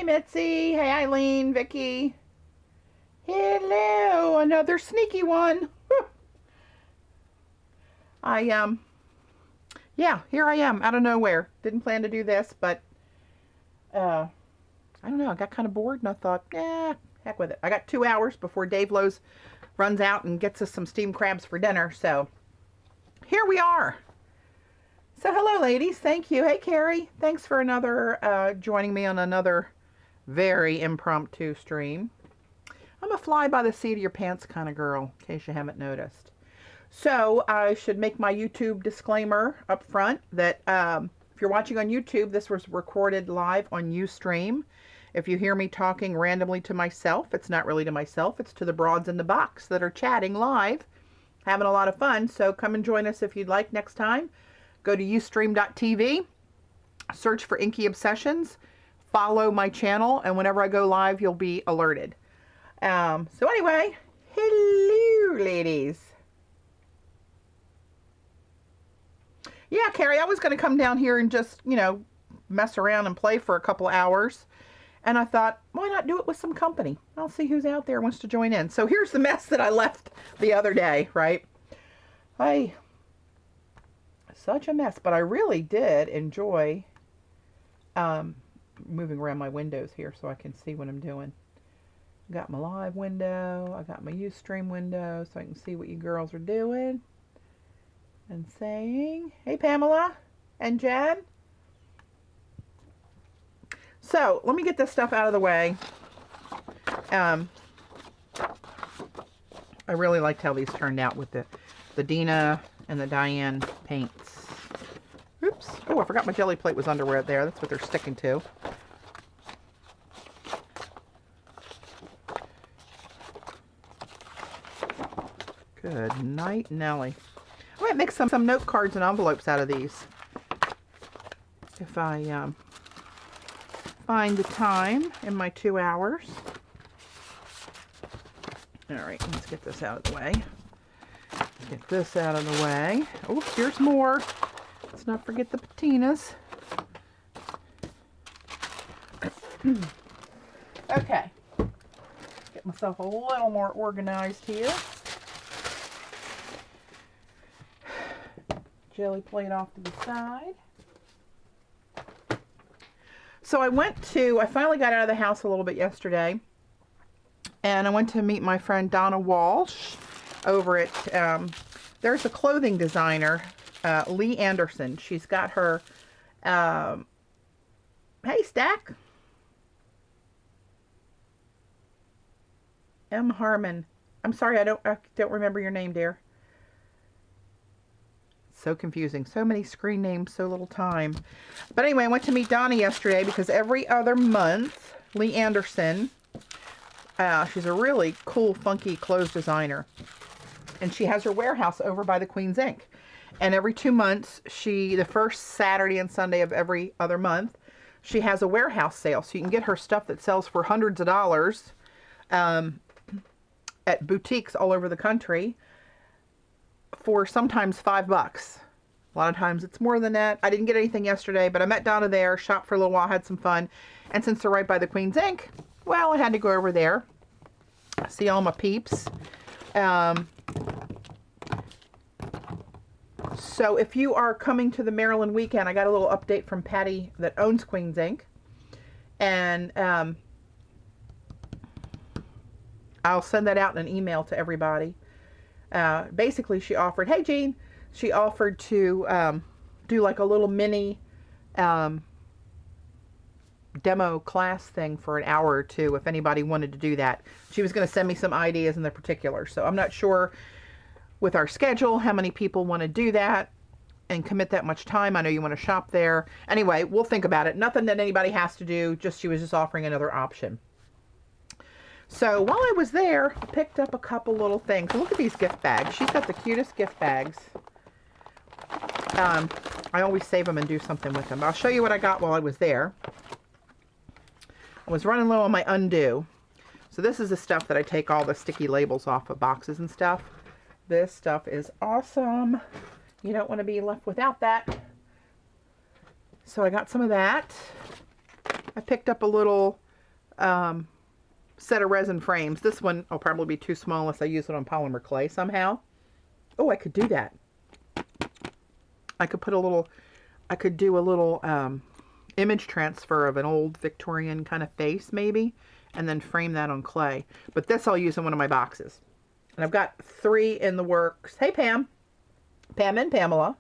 Mitzi. Hey, Eileen, Vicky. Hello, another sneaky one. Yeah, here I am, out of nowhere. Didn't plan to do this, but, I don't know, I got kind of bored and I thought, heck with it. I got 2 hours before Dave Lowe's runs out and gets us some steamed crabs for dinner, so here we are. So hello, ladies. Thank you. Hey, Carrie. Thanks for joining me on another very impromptu stream. I'm a fly by the seat of your pants kind of girl, in case you haven't noticed. So I should make my YouTube disclaimer up front that if you're watching on YouTube, this was recorded live on Ustream. If you hear me talking randomly to myself, it's not really to myself, it's to the broads in the box that are chatting live, having a lot of fun. So come and join us if you'd like next time. Go to ustream.tv, search for Inky Obsessions, follow my channel, and whenever I go live, you'll be alerted. So anyway, hello, ladies. Yeah, Carrie, I was going to come down here and just, you know, mess around and play for a couple hours. And I thought, why not do it with some company? I'll see who's out there wants to join in. So here's the mess that I left the other day, right? Such a mess, but I really did enjoy moving around my windows here so I can see what I'm doing. I got my live window, I got my Ustream window so I can see what you girls are doing and saying. Hey, Pamela and Jen. So let me get this stuff out of the way. I really liked how these turned out with the Dina and the Diane paints. Oops. Oh, I forgot my jelly plate was underwear there. That's what they're sticking to. Good night, Nellie. I might make some note cards and envelopes out of these if I find the time in my 2 hours. All right, let's get this out of the way. Get this out of the way. Oh, here's more. Let's not forget the patinas. Okay. Get myself a little more organized here. Jelly plate off to the side. So I finally got out of the house a little bit yesterday, and I went to meet my friend Donna Walsh over at, there's a clothing designer, Lee Anderson. She's got her, hey, Stack. M. Harmon. I'm sorry, I don't remember your name, dear. So confusing. So many screen names, so little time. But anyway, I went to meet Donna yesterday because every other month, Lee Anderson, she's a really cool, funky clothes designer. And she has her warehouse over by the Queen's Ink. And every 2 months, the first Saturday and Sunday of every other month, she has a warehouse sale. So you can get her stuff that sells for hundreds of dollars at boutiques all over the country for sometimes $5. A lot of times it's more than that. I didn't get anything yesterday, but I met Donna there, shopped for a little while, had some fun. And since they're right by the Queen's Ink, well, I had to go over there, see all my peeps. So if you are coming to the Maryland weekend, I got a little update from Patti that owns Queen's Ink. And I'll send that out in an email to everybody. Basically, she offered, hey, Jean, she offered to do like a little mini demo class thing for an hour or two if anybody wanted to do that. She was going to send me some ideas in the particular. So I'm not sure with our schedule how many people want to do that and commit that much time. I know you want to shop there. Anyway, we'll think about it. Nothing that anybody has to do. She was just offering another option. So while I was there, I picked up a couple little things. Look at these gift bags. She's got the cutest gift bags. I always save them and do something with them. I'll show you what I got while I was there. I was running low on my undo. So this is the stuff that I take all the sticky labels off of boxes and stuff. This stuff is awesome. You don't want to be left without that. So I got some of that. I picked up a little set of resin frames. This one will probably be too small unless I use it on polymer clay somehow. Oh, I could do that. I could put a little, I could do a little image transfer of an old Victorian kind of face maybe, and then frame that on clay. But this I'll use in one of my boxes. And I've got 3 in the works. Hey, Pam. Pam and Pamela.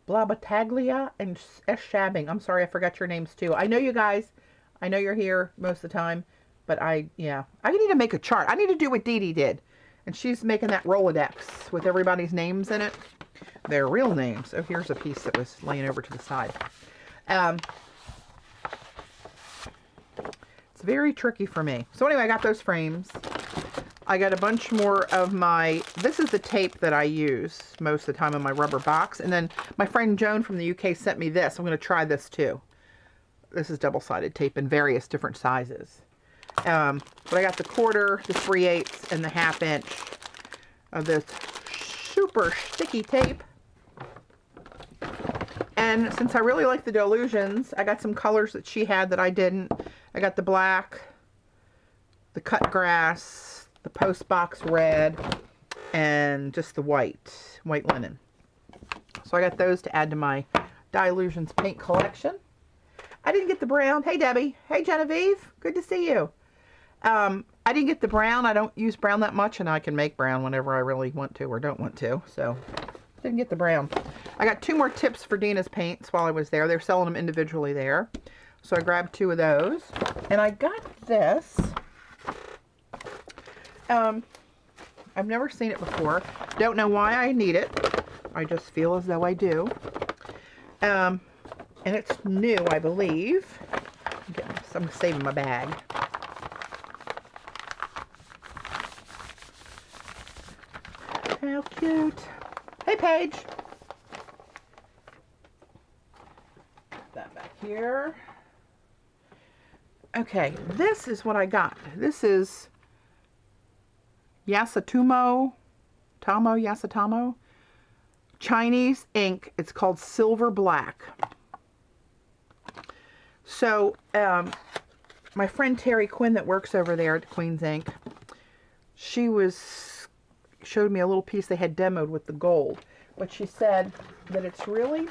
Blabataglia and S. Shabbing. I'm sorry, I forgot your names too. I know you guys. I know you're here most of the time. But yeah. I need to make a chart. I need to do what Dee Dee did. And she's making that Rolodex with everybody's names in it. Their real names. Oh, here's a piece that was laying over to the side. It's very tricky for me. So anyway, I got those frames. I got a bunch more of my, this is the tape that I use most of the time in my rubber box. And then my friend Joan from the UK sent me this. I'm going to try this too. This is double-sided tape in various different sizes. But I got the 1/4, the 3/8, and the 1/2 inch of this super sticky tape. And since I really like the Dylusions, I got some colors that she had that I didn't. I got the black, the cut grass, the post box red, and just the white linen. So I got those to add to my Dylusions paint collection. I didn't get the brown. Hey, Debbie. Hey, Genevieve. Good to see you. I didn't get the brown. I don't use brown that much, and I can make brown whenever I really want to or don't want to. So, didn't get the brown. I got 2 more tips for Dina's paints while I was there. They're selling them individually there. So I grabbed 2 of those. And I got this. I've never seen it before. Don't know why I need it. I just feel as though I do. And it's new, I believe. I'm saving my bag. How cute. Hey, Paige. Put that back here. Okay, this is what I got. This is Yasatomo Chinese ink. It's called Silver Black. So, my friend Terry Quinn that works over there at Queen's Ink, she showed me a little piece they had demoed with the gold. But she said that it's really,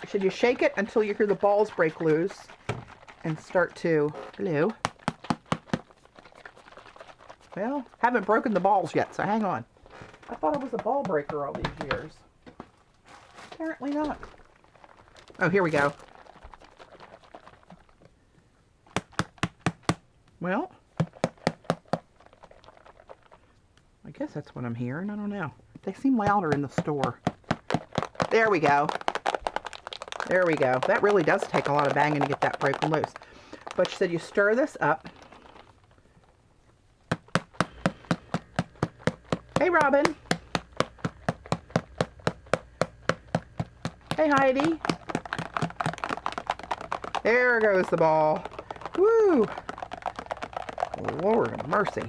should you shake it until you hear the balls break loose and start to, hello. Well, haven't broken the balls yet, so hang on. I thought it was a ball breaker all these years. Apparently not. Oh, here we go. Well, I guess that's what I'm hearing. I don't know. They seem louder in the store. There we go. There we go. That really does take a lot of banging to get that broken loose. But she said you stir this up. Hey, Robin. Hey, Heidi. There goes the ball. Woo! Lord of mercy.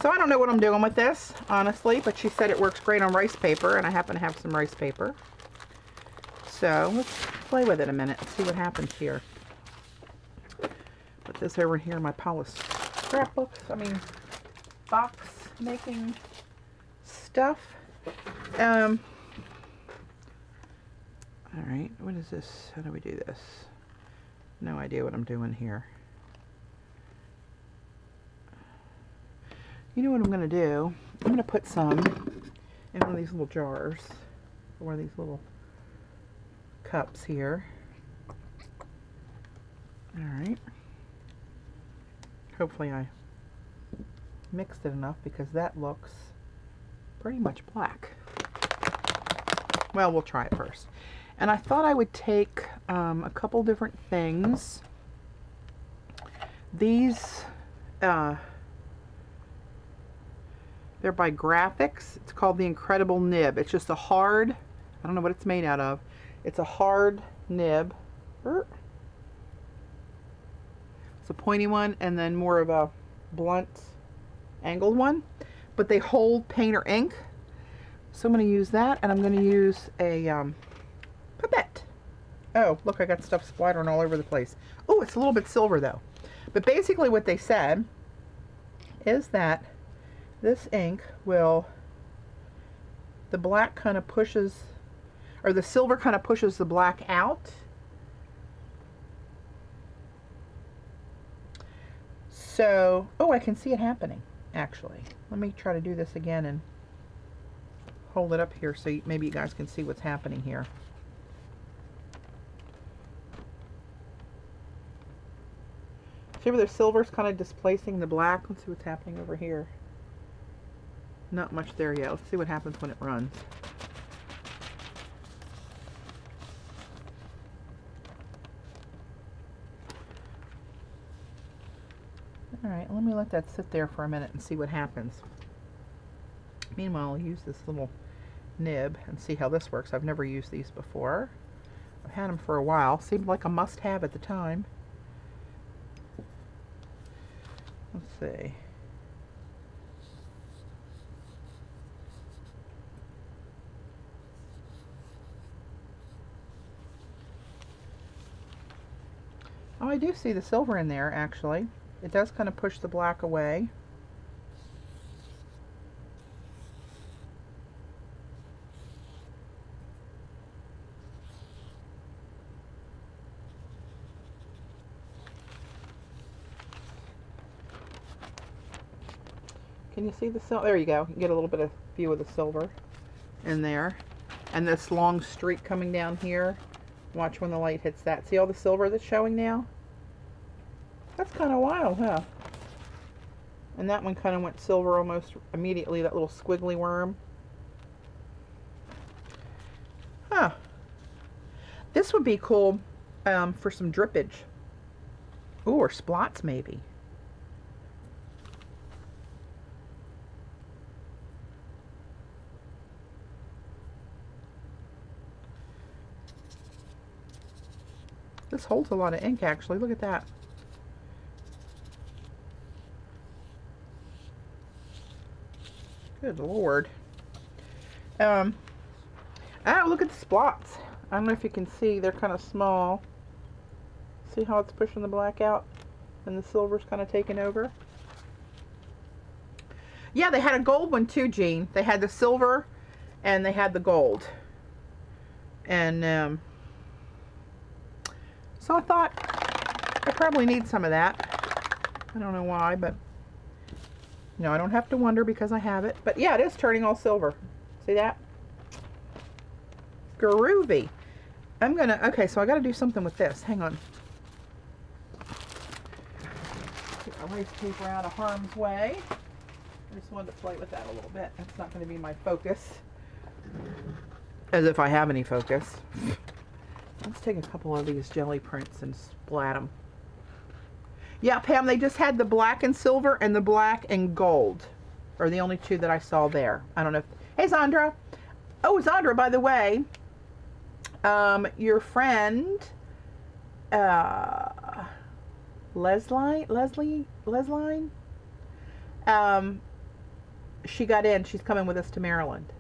So I don't know what I'm doing with this, honestly, but she said it works great on rice paper, and I happen to have some rice paper. So let's play with it a minute and see what happens here. Put this over here in my polished scrapbooks. I mean, box making stuff. All right, what is this? How do we do this? No idea what I'm doing here. You know what I'm going to do? I'm going to put some in one of these little jars, or one of these little cups here. Alright. Hopefully I mixed it enough because that looks pretty much black. Well, we'll try it first. And I thought I would take a couple different things. These, they're by Graphics. It's called the Incredible Nib. It's just a hard, I don't know what it's made out of. It's a hard nib. It's a pointy one and then more of a blunt angled one. But they hold paint or ink. So I'm going to use that, and I'm going to use a pipette. Oh, look, I got stuff splattering all over the place. Oh, it's a little bit silver though. But basically what they said is that this ink will, the black kind of pushes, or the silver kind of pushes the black out. So, oh, I can see it happening, actually. Let me try to do this again and hold it up here so maybe you guys can see what's happening here. See where the silver's kind of displacing the black? Let's see what's happening over here. Not much there yet. Let's see what happens when it runs. Alright, let me let that sit there for a minute and see what happens. Meanwhile, I'll use this little nib and see how this works. I've never used these before. I've had them for a while. Seemed like a must-have at the time. Let's see. Oh, I do see the silver in there, actually. It does kind of push the black away. Can you see the silver? There you go. You get a little bit of view of the silver in there. And this long streak coming down here. Watch when the light hits that. See all the silver that's showing now? That's kind of wild, huh? And that one kind of went silver almost immediately, that little squiggly worm. Huh. This would be cool for some drippage. Ooh, or splots maybe. This holds a lot of ink, actually. Look at that. Good Lord. Oh, look at the splots. I don't know if you can see. They're kind of small. See how it's pushing the black out? And the silver's kind of taking over? Yeah, they had a gold one too, Jean. They had the silver and they had the gold. And, so I thought I probably need some of that. I don't know why, but you know, I don't have to wonder because I have it. But yeah, it is turning all silver. See that? Groovy. I'm gonna, okay, so I gotta do something with this. Hang on. Get my erase paper out of harm's way. I just wanted to play with that a little bit. That's not gonna be my focus. As if I have any focus. Let's take a couple of these jelly prints and splat them. Yeah, Pam, they just had the black and silver and the black and gold. Are the only two that I saw there. I don't know if... Hey, Zandra. Oh, Zandra, by the way, your friend, Leslie, she got in. She's coming with us to Maryland.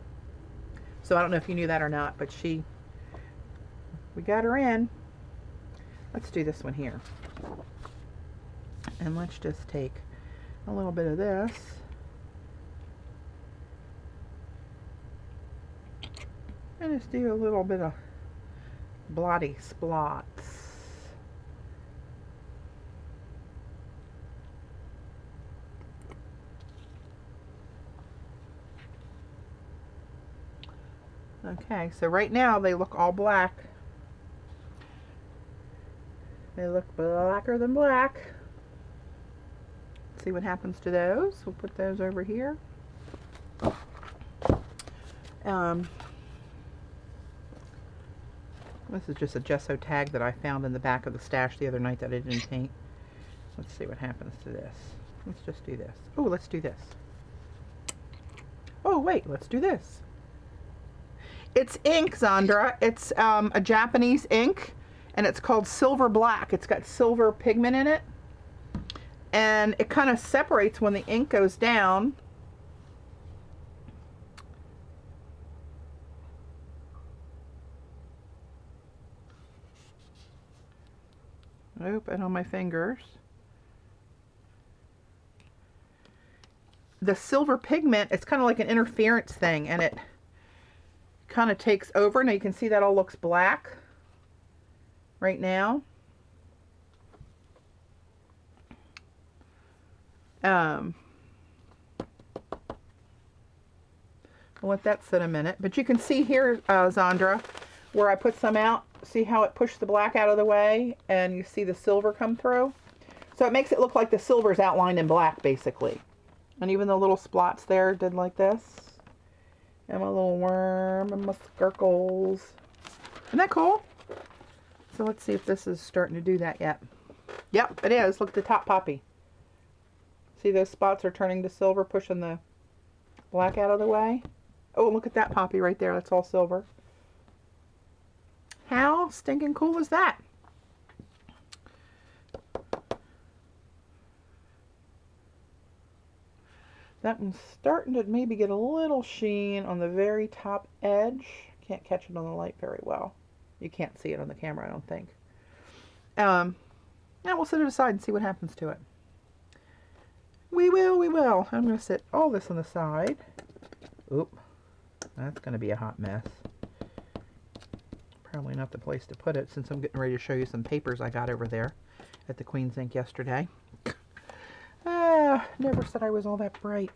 So I don't know if you knew that or not, but we got her in. Let's do this one here. And let's just take a little bit of this. And just do a little bit of blotty splots. Okay, so right now they look all black. They look blacker than black. See what happens to those. We'll put those over here. This is just a gesso tag that I found in the back of the stash the other night that I didn't paint. Let's see what happens to this. Let's just do this. Oh, let's do this. Oh, wait, let's do this. It's ink, Zandra. It's a Japanese ink. And it's called Silver Black. It's got silver pigment in it. And it kind of separates when the ink goes down. Oop, and on my fingers. The silver pigment, it's kind of like an interference thing, and it kind of takes over. Now you can see that all looks black right now. I'll let that sit a minute. But you can see here, Zandra, where I put some out. See how it pushed the black out of the way, and you see the silver come through? So it makes it look like the silver is outlined in black, basically. And even the little splots there did like this. And my little worm and my skirkles. Isn't that cool? So let's see if this is starting to do that yet. Yep, it is. Look at the top poppy. See those spots are turning to silver, pushing the black out of the way? Oh, look at that poppy right there. That's all silver. How stinking cool is that? That one's starting to maybe get a little sheen on the very top edge. Can't catch it on the light very well. You can't see it on the camera, I don't think. Now we'll set it aside and see what happens to it. We will, we will. I'm going to set all this on the side. Oop, that's going to be a hot mess. Probably not the place to put it, since I'm getting ready to show you some papers I got over there at the Queen's Ink yesterday. Never said I was all that bright.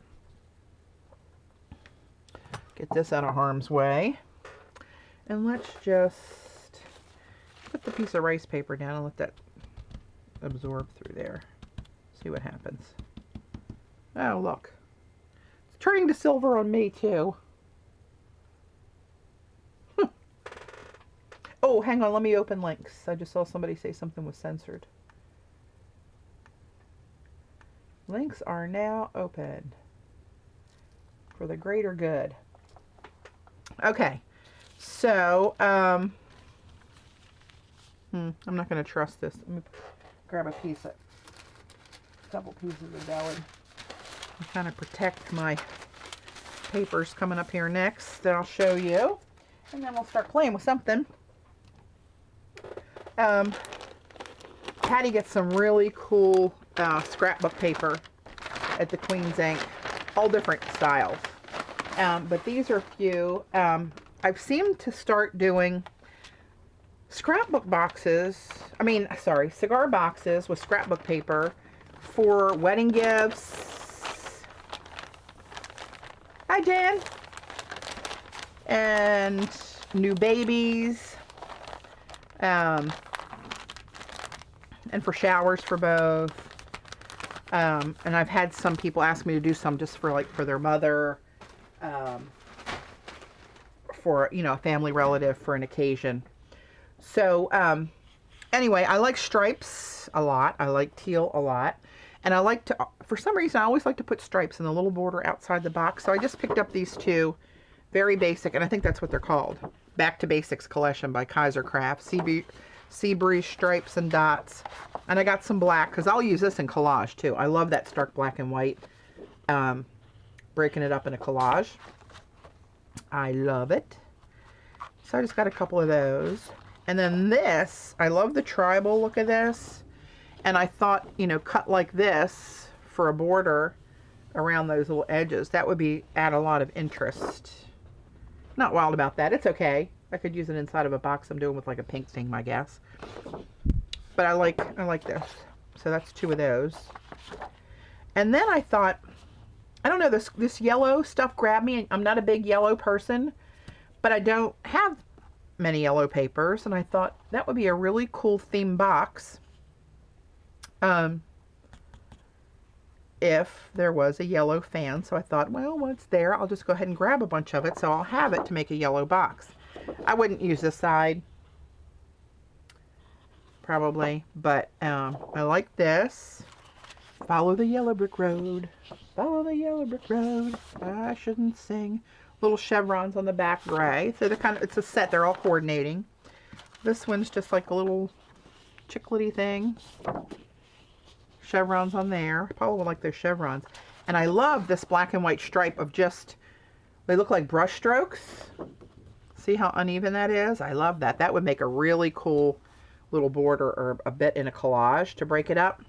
Get this out of harm's way. And let's just put the piece of rice paper down and let that absorb through there. See what happens. Oh, look. It's turning to silver on me, too. Oh, hang on. Let me open links. I just saw somebody say something was censored. Links are now open for the greater good. Okay, so I'm not going to trust this. Let me grab a couple pieces of deli and kind of protect my papers coming up here next that I'll show you, and then we'll start playing with something. Patty gets some really cool scrapbook paper at the Queen's Ink, all different styles. But these are a few. I've seemed to start doing scrapbook boxes, cigar boxes with scrapbook paper for wedding gifts. Hi, Jan. And new babies. And for showers for both. And I've had some people ask me to do some just for their mother, for, a family relative for an occasion. So, anyway, I like stripes a lot. I like teal a lot. And I like to, for some reason, I always like to put stripes in the little border outside the box. So I just picked up these two, very basic, and I think that's what they're called. Back to Basics Collection by Kaiser Craft. Sea Breeze stripes and dots. And I got some black, because I'll use this in collage too. I love that stark black and white. Breaking it up in a collage. I love it. So I just got a couple of those. And then this, I love the tribal look of this. And I thought, cut like this for a border around those little edges. That would add a lot of interest. Not wild about that. It's okay. I could use it inside of a box I'm doing with like a pink theme, I guess. But I like this. So that's two of those. And then I thought, I don't know, this yellow stuff grabbed me. I'm not a big yellow person, but I don't have many yellow papers. And I thought that would be a really cool theme box. If there was a yellow fan. So I thought, well, once there, I'll just go ahead and grab a bunch of it. So I'll have it to make a yellow box. I wouldn't use this side, probably, but I like this. Follow the yellow brick road. Follow the yellow brick road. I shouldn't sing. Little chevrons on the back, gray. So they're it's a set. They're all coordinating. This one's just like a little chiclety thing. Chevrons on there. Probably like those chevrons. And I love this black and white stripe of they look like brush strokes. See how uneven that is? I love that. That would make a really cool little border or a bit in a collage to break it up.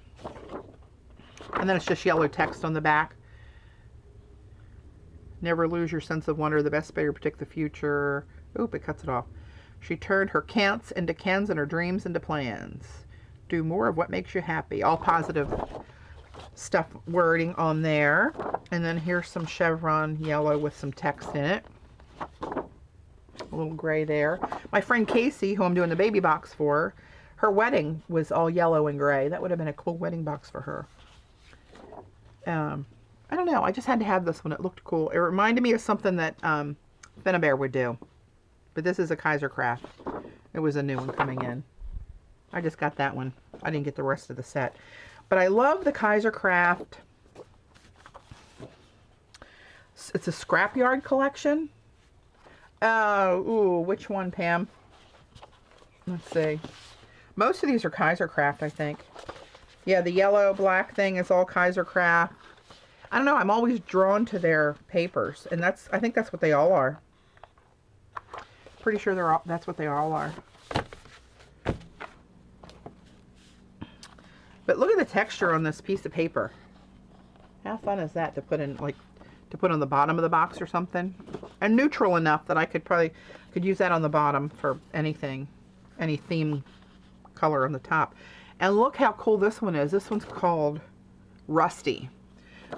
And then it's just yellow text on the back. Never lose your sense of wonder. The best way to predict the future. Oop, it cuts it off. She turned her can'ts into cans and her dreams into plans. Do more of what makes you happy. All positive stuff wording on there. And then here's some chevron yellow with some text in it. A little gray there. My friend Casey, who I'm doing the baby box for, her wedding was all yellow and gray. That would have been a cool wedding box for her. I don't know. I just had to have this one. It looked cool. It reminded me of something that Finnabear would do. But this is a Kaiser Craft. It was a new one coming in. I just got that one. I didn't get the rest of the set. But I love the Kaiser Craft. It's a scrapyard collection. Ooh, which one, Pam? Let's see. Most of these are Kaiser Craft, I think. Yeah, the yellow, black thing is all Kaiser Craft. I don't know. I'm always drawn to their papers. And I think that's what they all are. Pretty sure that's what they all are. But look at the texture on this piece of paper. How fun is that to put in, like, to put on the bottom of the box or something? And neutral enough that I could use that on the bottom for anything, any theme color on the top. And look how cool this one is. This one's called Rusty.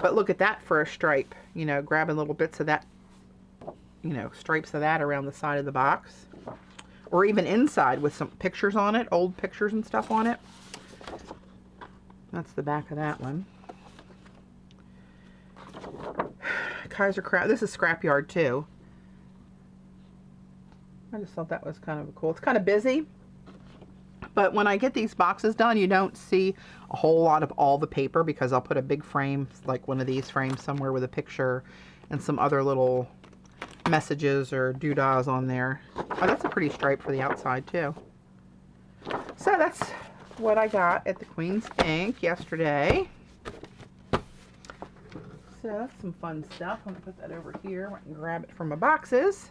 But look at that for a stripe, you know, grabbing little bits of that, you know, stripes of that around the side of the box. Or even inside with some pictures on it, old pictures and stuff on it. That's the back of that one. Kaiser Craft. This is Scrapyard too. I just thought that was kind of cool. It's kind of busy. But when I get these boxes done, you don't see a whole lot of all the paper because I'll put a big frame, like one of these frames somewhere with a picture and some other little messages or doodahs on there. Oh, that's a pretty stripe for the outside too. So that's what I got at the Queen's Ink yesterday. So that's some fun stuff. I'm going to put that over here. I can grab it from my boxes.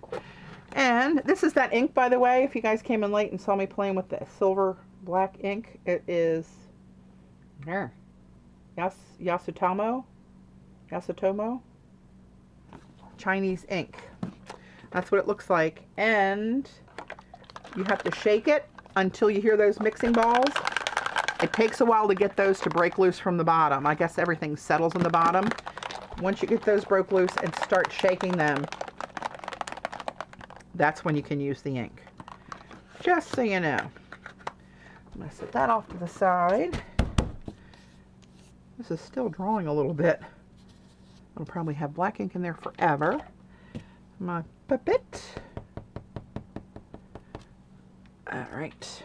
And this is that ink, by the way, if you guys came in late and saw me playing with the silver black ink. It is Yasutomo Chinese ink. That's what it looks like. And you have to shake it until you hear those mixing balls. It takes a while to get those to break loose from the bottom. I guess everything settles in the bottom. Once you get those broke loose and start shaking them, that's when you can use the ink. Just so you know. I'm going to set that off to the side. This is still drawing a little bit. I'll probably have black ink in there forever. My puppet. All right.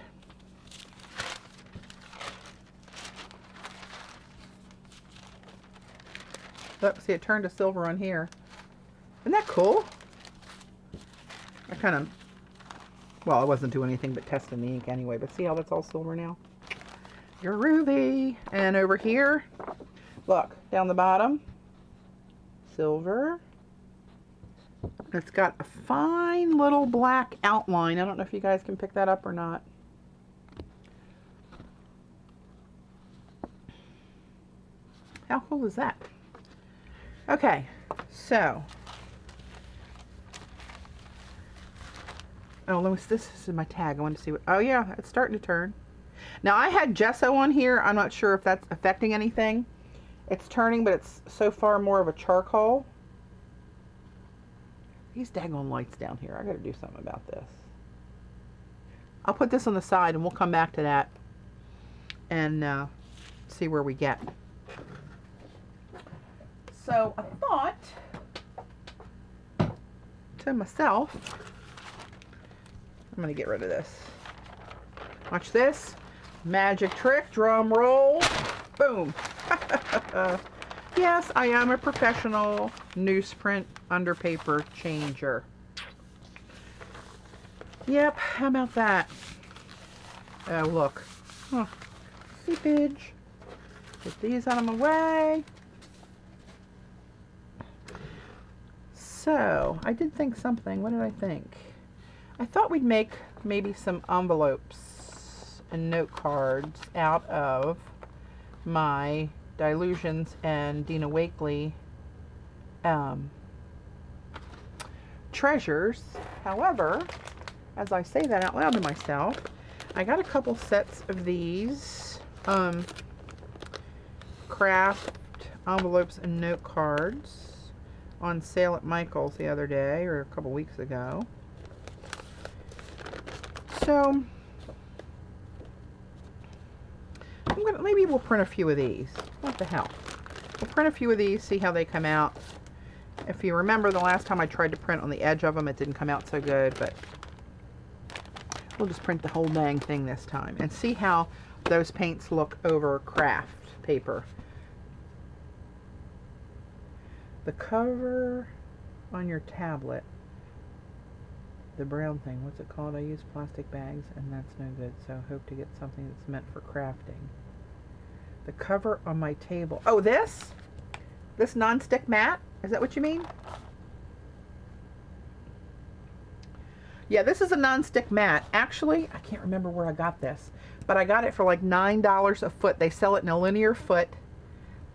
Look, see, it turned to silver on here. Isn't that cool? I kind of, well, I wasn't doing anything but testing the ink anyway, but see how that's all silver now? You're Ruby. And over here, look, down the bottom, silver. It's got a fine little black outline. I don't know if you guys can pick that up or not. How cool is that? Okay, so, oh, this is my tag. I want to see what, oh yeah, it's starting to turn. Now I had gesso on here. I'm not sure if that's affecting anything. It's turning, but it's so far more of a charcoal. These daggone lights down here. I gotta do something about this. I'll put this on the side and we'll come back to that and see where we get. So I thought to myself, I'm going to get rid of this. Watch this. Magic trick. Drum roll. Boom. Yes, I am a professional newsprint underpaper changer. Yep, how about that? Oh, look. Huh. Seepage. Get these out of my way. So, I did think something. What did I think? I thought we'd make maybe some envelopes. and note cards out of my Dylusions and Dina Wakley treasures. However, as I say that out loud to myself, I got a couple sets of these craft envelopes and note cards on sale at Michael's the other day, or a couple weeks ago. So maybe we'll print a few of these. What the hell? We'll print a few of these, see how they come out. If you remember, the last time I tried to print on the edge of them, it didn't come out so good, but we'll just print the whole dang thing this time and see how those paints look over craft paper. The cover on your tablet, the brown thing, what's it called? I use plastic bags and that's no good, so hope to get something that's meant for crafting. The cover on my table. Oh, this non-stick mat? Is that what you mean? Yeah, this is a non-stick mat. Actually, I can't remember where I got this, but I got it for like $9 a foot. They sell it in a linear foot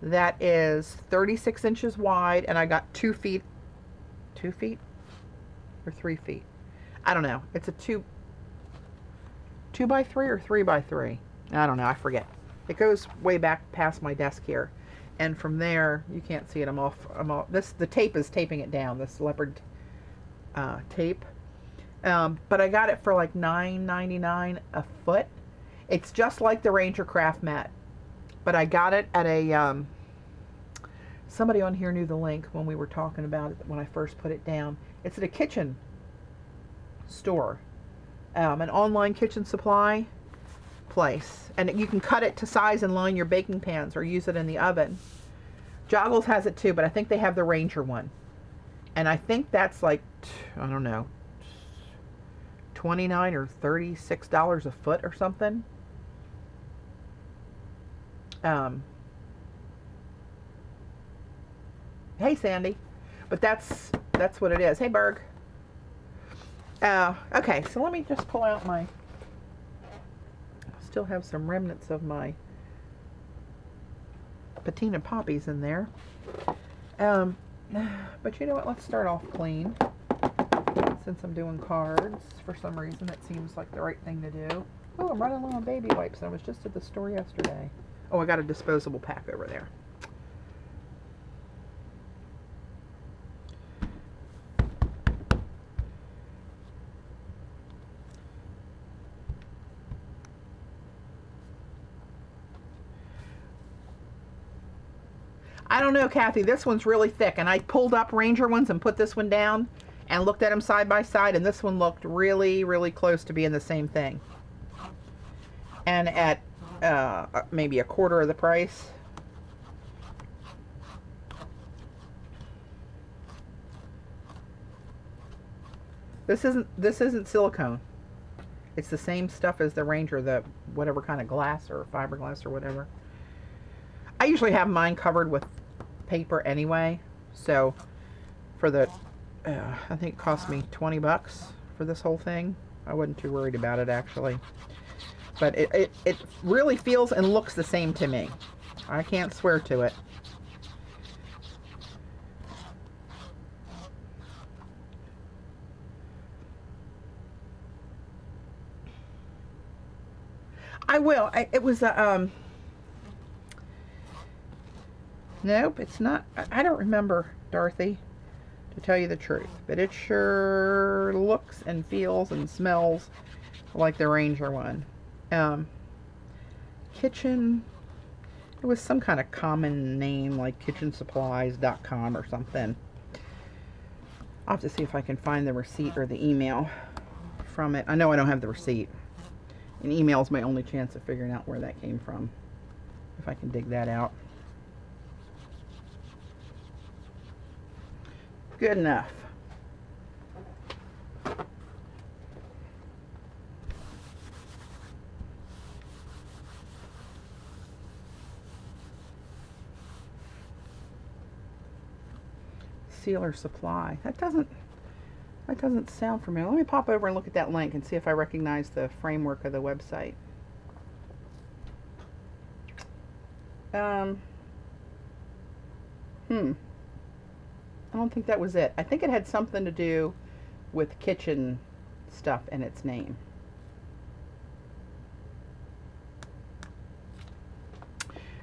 that is 36 inches wide, and I got 2 feet or 3 feet. I don't know. It's a 2 by 3 or 3 by 3. I don't know. I forget. It goes way back past my desk here, and from there you can't see it. I'm off. The tape is taping it down. This leopard tape. But I got it for like $9.99 a foot. It's just like the Ranger Craft mat, but I got it at a somebody on here knew the link when we were talking about it when I first put it down. It's at a kitchen store, an online kitchen supply place, and you can cut it to size and line your baking pans or use it in the oven. Joggles has it too, but I think they have the Ranger one, and I think that's like, I don't know, $29 or $36 a foot or something. Hey Sandy, but that's what it is. Hey Berg. Okay, so let me just pull out my, I still have some remnants of my patina poppies in there. But you know what, let's start off clean. Since I'm doing cards, for some reason it seems like the right thing to do. Oh, I'm running low on baby wipes. I was just at the store yesterday. Oh, I got a disposable pack over there. I don't know, Kathy. This one's really thick, and I pulled up Ranger ones and put this one down and looked at them side by side, and this one looked really, really close to being the same thing. And at maybe a quarter of the price. This isn't silicone. It's the same stuff as the Ranger, the whatever kind of glass or fiberglass or whatever. I usually have mine covered with paper anyway, so for the I think it cost me 20 bucks for this whole thing. I wasn't too worried about it actually, but it really feels and looks the same to me. I can't swear to it. I will. It was a nope, it's not. I don't remember, Dorothy, to tell you the truth, but it sure looks and feels and smells like the Ranger one. Kitchen, it was some kind of common name like kitchensupplies.com or something. I'll have to see if I can find the receipt or the email from it. I know I don't have the receipt, and email is my only chance of figuring out where that came from, if I can dig that out. Good enough. Sealer Supply. That doesn't sound familiar. Let me pop over and look at that link and see if I recognize the framework of the website. I don't think that was it. I think it had something to do with kitchen stuff in its name.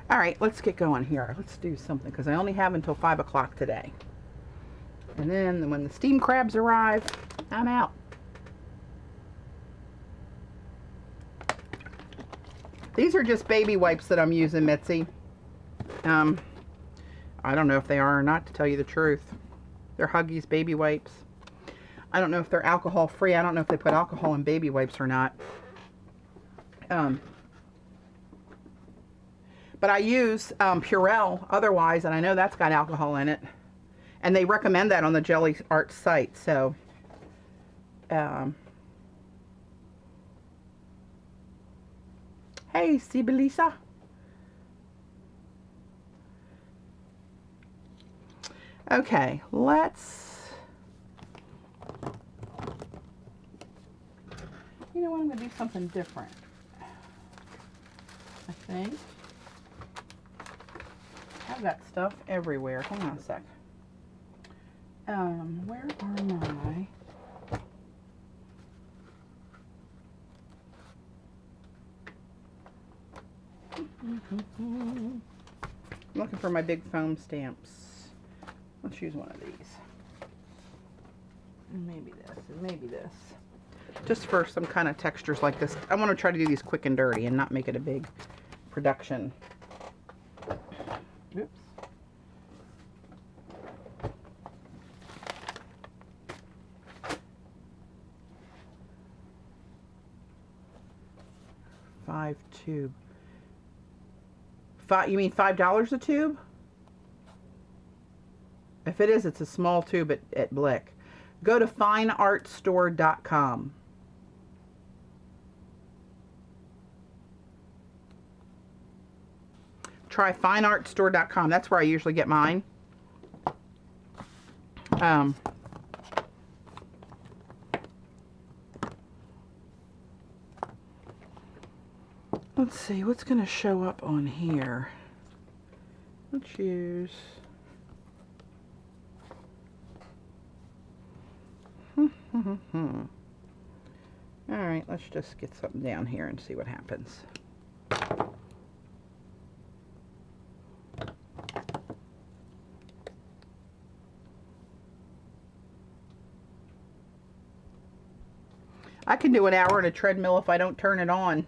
All right, let's get going here. Let's do something because I only have until 5 o'clock today. And then when the steam crabs arrive, I'm out. These are just baby wipes that I'm using, Mitzi. I don't know if they are or not, to tell you the truth. They're Huggies baby wipes. I don't know if they're alcohol free. I don't know if they put alcohol in baby wipes or not. But I use Purell otherwise, and I know that's got alcohol in it. And they recommend that on the Gelli Art site, so... Hey, Sibelisa. Okay, let's... You know what, I'm going to do something different. I think. I've got stuff everywhere. Hang on a sec. Where are my... I'm looking for my big foam stamps. Let's use one of these. And maybe this, and maybe this. Just for some kind of textures like this. I want to try to do these quick and dirty and not make it a big production. Oops. $5 tube. You mean $5 a tube? If it is, it's a small tube at Blick. Go to fineartstore.com. Try fineartstore.com. That's where I usually get mine. Let's see, what's going to show up on here? Let's use... Alright, let's just get something down here and see what happens. I can do an hour on a treadmill if I don't turn it on.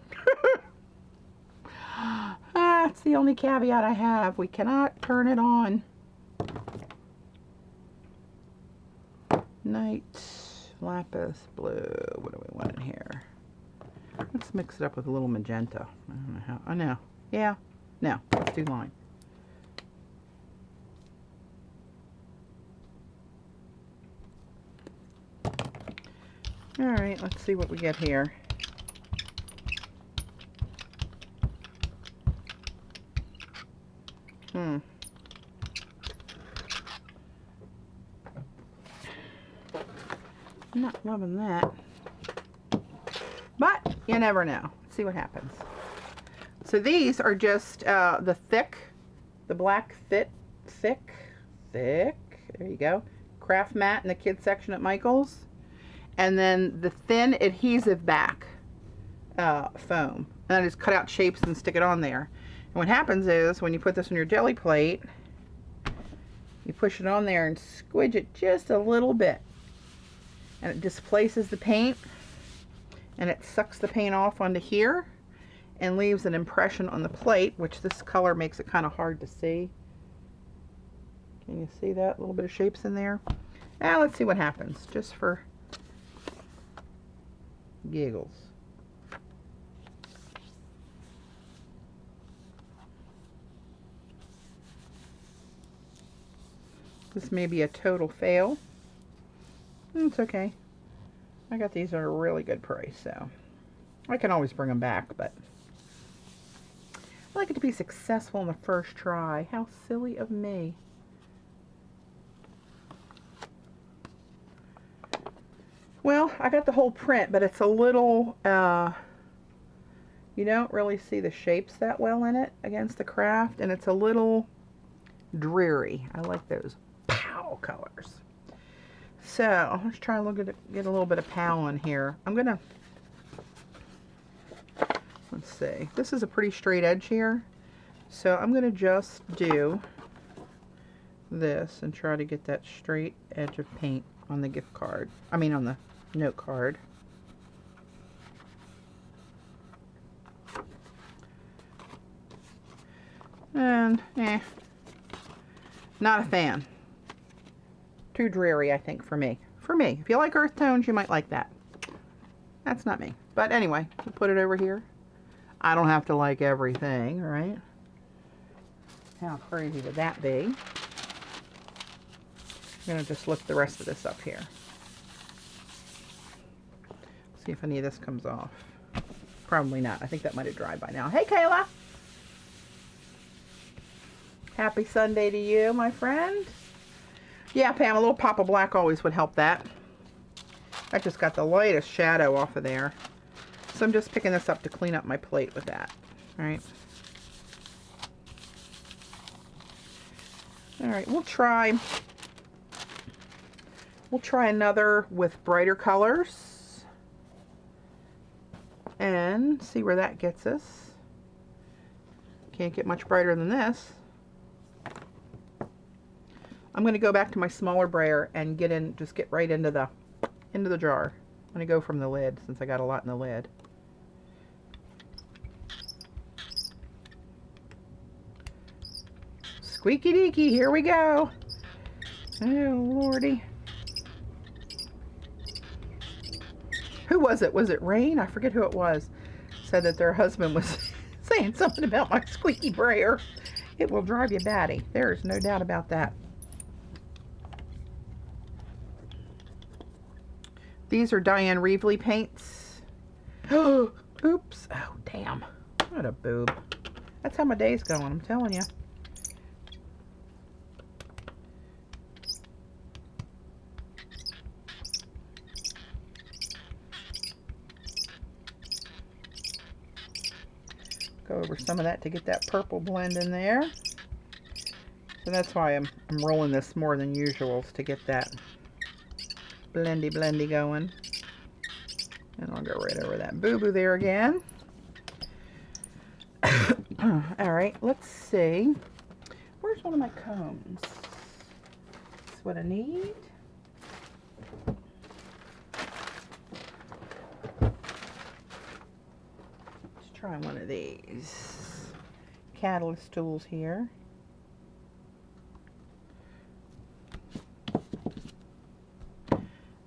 That's the only caveat I have. We cannot turn it on. Night lapis blue. What do we want in here? Let's mix it up with a little magenta. I don't know how. I know. Yeah. No. Let's do lime. All right. Let's see what we get here. I'm not loving that, but you never know. Let's see what happens. So these are just the black thick, there you go, craft mat in the kids section at Michael's, and then the thin adhesive back foam, and I just cut out shapes and stick it on there. And what happens is when you put this on your jelly plate, you push it on there and squidge it just a little bit. And it displaces the paint, and it sucks the paint off onto here and leaves an impression on the plate, which this color makes it kind of hard to see. Can you see that? A little bit of shapes in there. Now let's see what happens, just for giggles. This may be a total fail. It's okay. I got these at a really good price, so I can always bring them back, but I like it to be successful in the first try. How silly of me. Well, I got the whole print, but it's a little, You don't really see the shapes that well in it against the craft, and it's a little dreary. I like those pow colors. So let's try to get a little bit of pow in here. I'm gonna, let's see, this is a pretty straight edge here, so I'm gonna just do this and try to get that straight edge of paint on the gift card. I mean on the note card. And not a fan. Too dreary, I think, for me. For me. If you like earth tones, you might like that. That's not me. But anyway, we'll put it over here. I don't have to like everything, right? How crazy would that be? I'm going to just lift the rest of this up here. See if any of this comes off. Probably not. I think that might have dried by now. Hey, Kayla! Happy Sunday to you, my friend. Yeah, Pam, a little pop of black always would help that. I just got the lightest shadow off of there. So I'm just picking this up to clean up my plate with that. All right. All right, we'll try another with brighter colors and see where that gets us. Can't get much brighter than this. I'm going to go back to my smaller brayer and just get right into the jar. I'm going to go from the lid since I got a lot in the lid. Squeaky deaky, here we go. Oh, Lordy. Who was it? Was it Rain? I forget who it was. Said that their husband was saying something about my squeaky brayer. It will drive you batty. There is no doubt about that. These are Diane Reevely paints. Oh, oops. Oh, damn. What a boob. That's how my day's going, I'm telling you. Go over some of that to get that purple blend in there. So that's why I'm rolling this more than usual, to get that blendy going. And I'll go right over that boo-boo there again. Alright, let's see. Where's one of my combs? That's what I need. Let's try one of these catalyst tools here.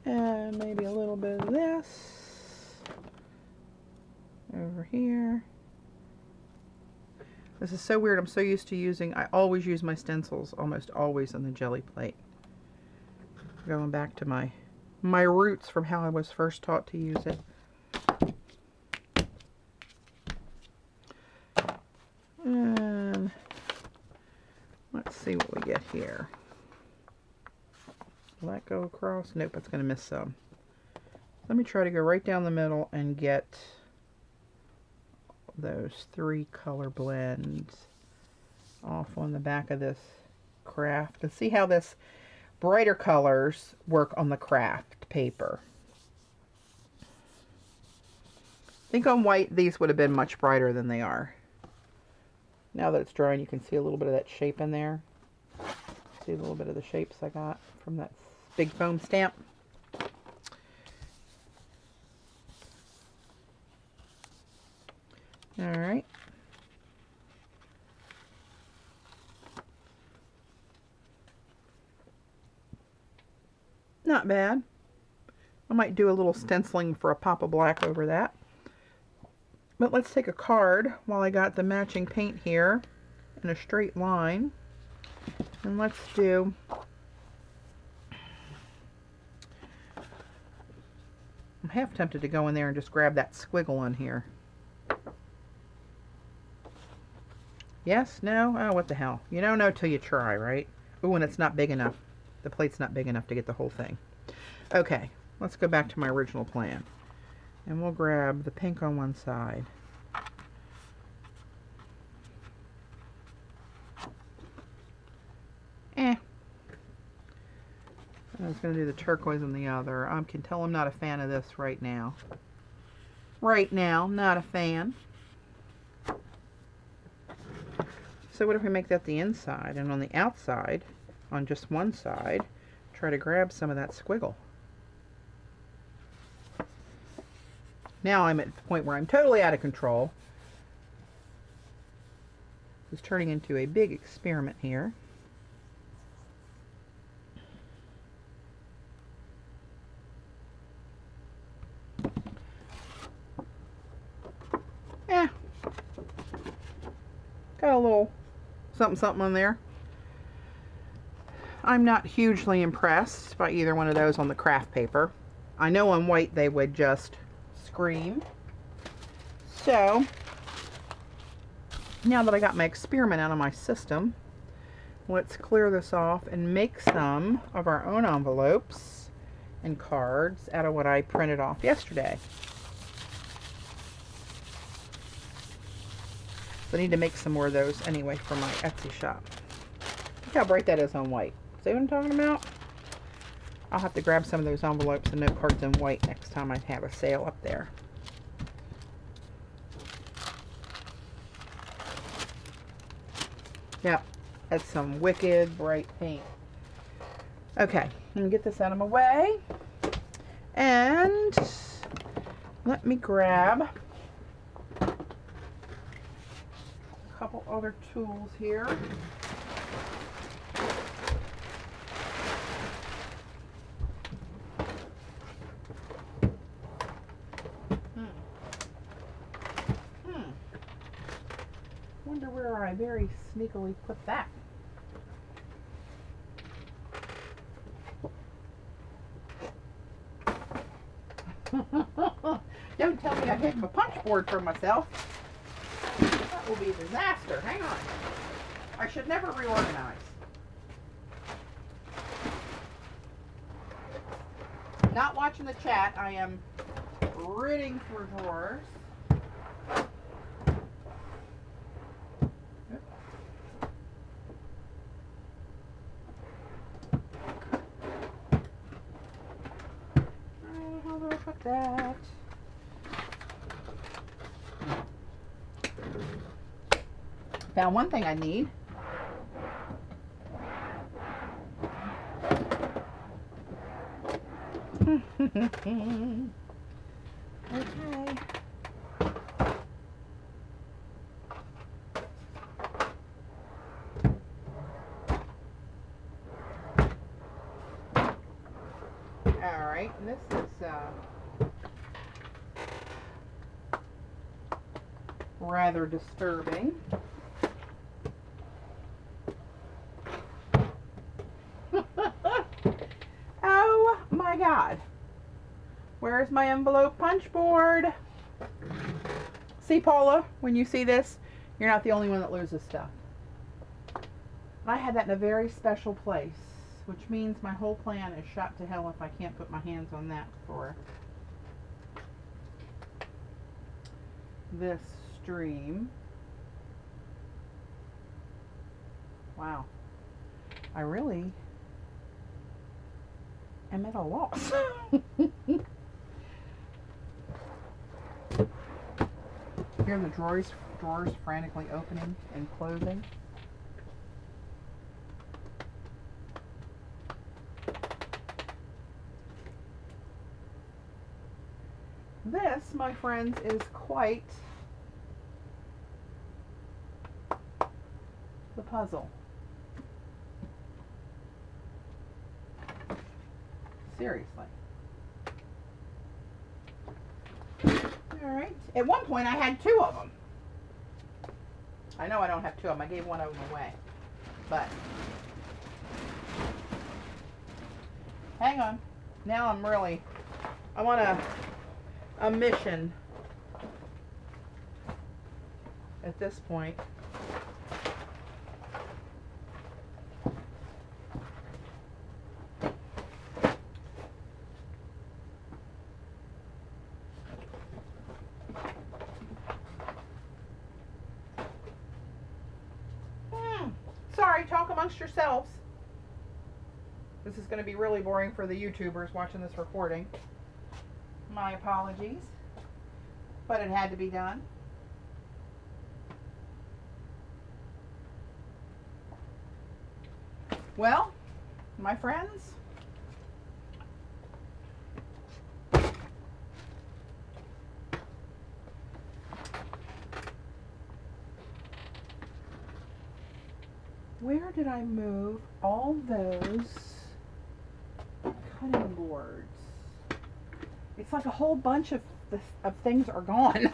And maybe a little bit of this over here. This is so weird. I'm so used to using, I always use my stencils almost always on the jelly plate. Going back to my roots from how I was first taught to use it. And let's see what we get here. Will that go across? Nope, it's going to miss some. Let me try to go right down the middle and get those 3 color blends off on the back of this craft. And see how this brighter colors work on the craft paper. I think on white these would have been much brighter than they are. Now that it's drying, you can see a little bit of that shape in there. See a little bit of the shapes I got from that big foam stamp. All right. Not bad. I might do a little stenciling for a pop of black over that. But let's take a card while I got the matching paint here in a straight line. And let's do I'm half tempted to go in there and just grab that squiggle on here. Yes? No? Oh, what the hell. You don't know till you try, right? Ooh, and it's not big enough. The plate's not big enough to get the whole thing. Okay, let's go back to my original plan. And we'll grab the pink on one side I was going to do the turquoise on the other. I can tell I'm not a fan of this right now. Right now, not a fan. So what if we make that the inside, and on the outside, on just one side, try to grab some of that squiggle. Now I'm at the point where I'm totally out of control. It's turning into a big experiment here. Yeah. Got a little something on there. I'm not hugely impressed by either one of those on the craft paper. I know on white they would just scream. So now that I got my experiment out of my system, let's clear this off and make some of our own envelopes and cards out of what I printed off yesterday. I need to make some more of those anyway for my Etsy shop. Look how bright that is on white. See what I'm talking about? I'll have to grab some of those envelopes and note cards in white next time I have a sale up there. Yep, that's some wicked bright pink. Okay, let me get this out of my way. And let me grab a couple other tools here. Wonder where I very sneakily put that. Don't tell me I hid my punch board for myself. That will be a disaster. Hang on. I should never reorganize. Not watching the chat. I am ridding through drawers. How do I put that? Found one thing I need. Okay. Alright, this is rather disturbing. Oh my God. Where's my envelope punch board? See, Paula, when you see this, you're not the only one that loses stuff. I had that in a very special place, which means my whole plan is shot to hell if I can't put my hands on that for this stream. Wow. I really am at a loss. Hear the drawers frantically opening and closing. This, my friends, is quite the puzzle. Seriously. Alright. At one point I had two of them. I know I don't have two of them. I gave one of them away. But hang on. Now I'm really, I want a mission at this point. Sorry, talk amongst yourselves. This is going to be really boring for the YouTubers watching this recording. My apologies. But it had to be done. Well, my friends, where did I move all those cutting boards? It's like a whole bunch of things are gone,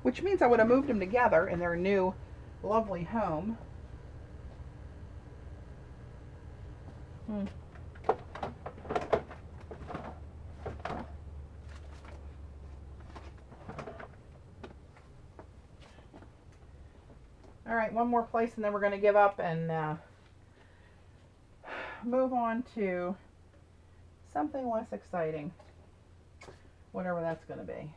which means I would have moved them together in their new lovely home. All right, one more place and then we're going to give up and move on to something less exciting, whatever that's going to be.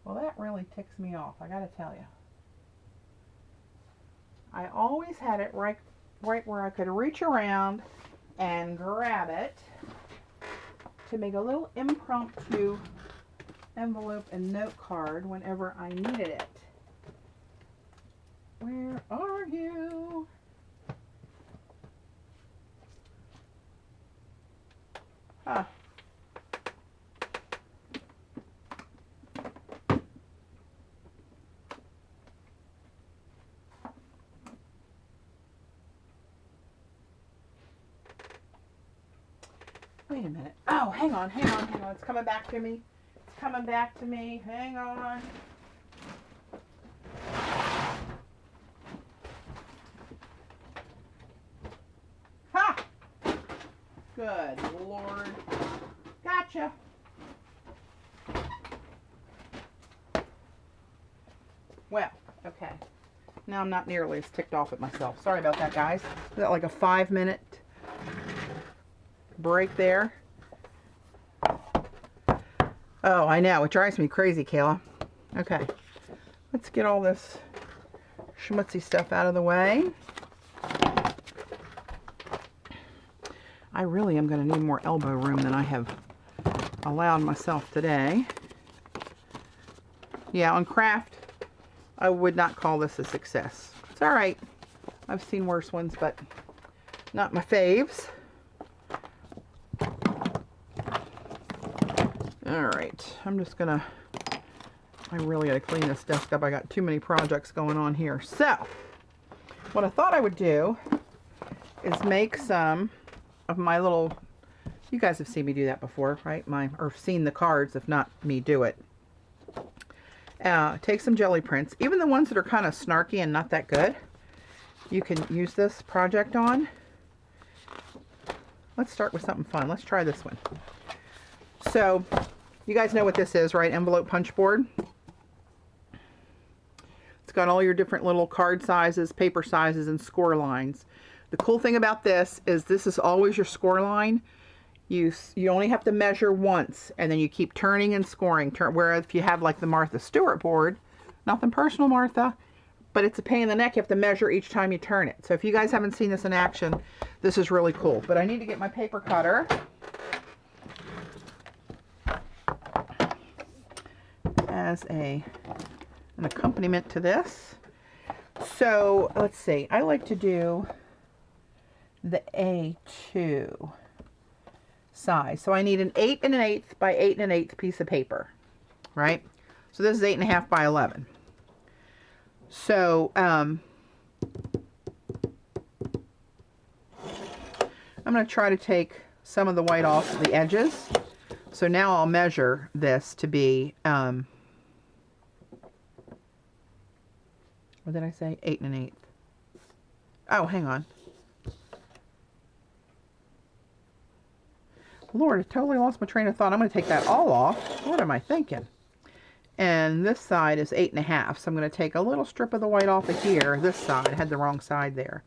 Well, that really ticks me off, I gotta tell you. I always had it right where I could reach around and grab it to make a little impromptu envelope and note card whenever I needed it. Where are you? Huh. Wait a minute. Oh, hang on. It's coming back to me. It's coming back to me. Hang on. Ha! Good Lord. Gotcha. Well, okay. Now I'm not nearly as ticked off at myself. Sorry about that, guys. Is that like a 5-minute break there? Oh, I know. It drives me crazy, Kayla. Okay. Let's get all this schmutzy stuff out of the way. I really am going to need more elbow room than I have allowed myself today. Yeah, on craft, I would not call this a success. It's all right. I've seen worse ones, but not my faves. All right, I'm just gonna, I really gotta clean this desk up. I got too many projects going on here. So, what I thought I would do is make some of my little, you guys have seen me do that before, right? Or seen the cards, if not me do it. Take some jelly prints, even the ones that are kind of snarky and not that good. You can use this project on. Let's start with something fun. Let's try this one. So, you guys know what this is, right? Envelope punch board. It's got all your different little card sizes, paper sizes, and score lines. The cool thing about this is always your score line. You only have to measure once, and then you keep turning and scoring. Whereas if you have like the Martha Stewart board, nothing personal, Martha, but it's a pain in the neck. You have to measure each time you turn it. So if you guys haven't seen this in action, this is really cool. But I need to get my paper cutter as an accompaniment to this. So let's see, I like to do the A2 size. So I need an 8 1/8 by 8 1/8 piece of paper, right? So this is 8 1/2 by 11. So I'm going to try to take some of the white off the edges. So now I'll measure this to be what did I say? 8 1/8. Oh, hang on. Lord, I totally lost my train of thought. I'm going to take that all off. What am I thinking? And this side is 8 1/2. So I'm going to take a little strip of the white off of here. This side, I had the wrong side there.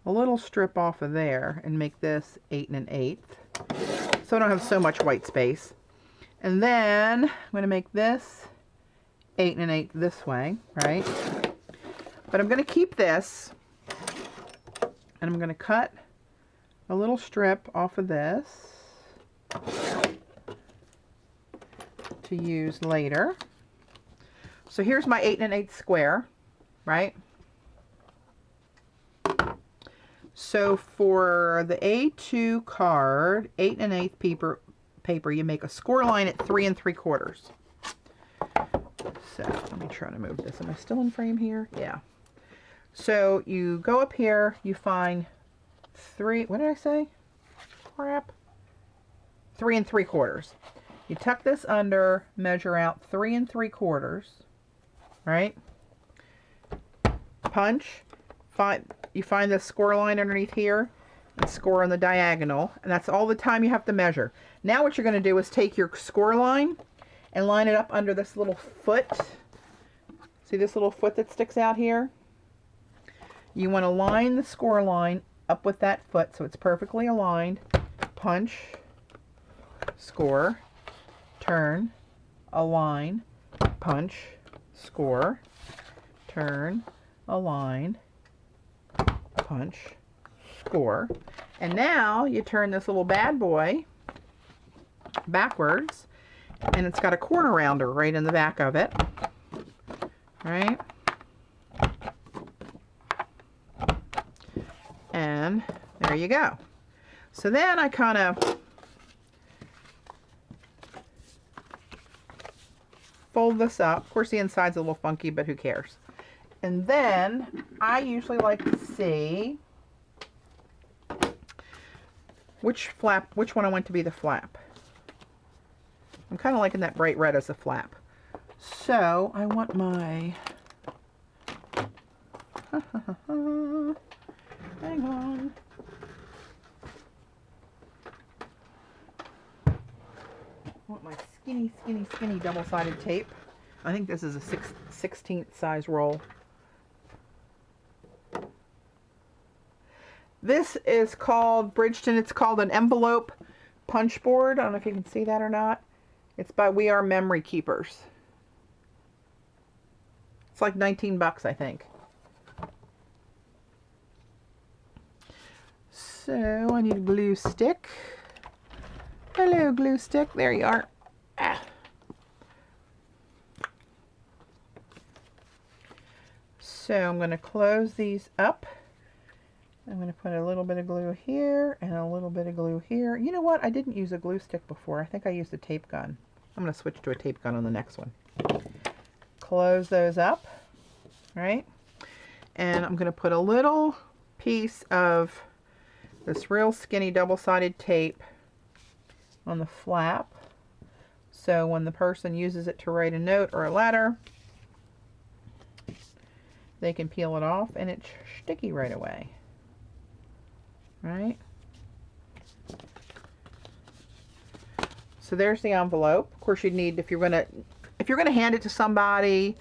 A little strip off of there and make this 8 1/8. So I don't have so much white space. And then I'm going to make this 8 1/8 this way, right? But I'm going to keep this, and I'm going to cut a little strip off of this to use later. So here's my 8 1/8 square, right? So for the A2 card, 8 1/8 paper, you make a score line at 3 3/4. So let me try to move this. Am I still in frame here? Yeah. So you go up here, you find 3, what did I say? Crap. 3 3/4. You tuck this under, measure out 3 3/4, right? Punch. You find the score line underneath here and score on the diagonal, and that's all the time you have to measure. Now what you're going to do is take your score line and line it up under this little foot. See this little foot that sticks out here? You want to line the score line up with that foot so it's perfectly aligned. Punch, score, turn, align, punch, score, turn, align, punch, score. And now you turn this little bad boy backwards, and it's got a corner rounder right in the back of it, right? And there you go. So then I kind of fold this up. Of course the inside's a little funky, but who cares? And then I usually like to see which one I want to be the flap. I'm kind of liking that bright red as a flap. So I want my hang on. I want my skinny double-sided tape. I think this is a 16th size roll. This is called Bridgeton. It's called an envelope punch board. I don't know if you can see that or not. It's by We Are Memory Keepers. It's like 19 bucks, I think. So I need a glue stick. Hello, glue stick. There you are. Ah. So I'm going to close these up. I'm going to put a little bit of glue here and a little bit of glue here. You know what? I didn't use a glue stick before. I think I used a tape gun. I'm going to switch to a tape gun on the next one. Close those up, right? And I'm going to put a little piece of this real skinny double-sided tape on the flap. So when the person uses it to write a note or a letter, they can peel it off and it's sticky right away. Right? So there's the envelope. Of course, you'd need, if you're gonna hand it to somebody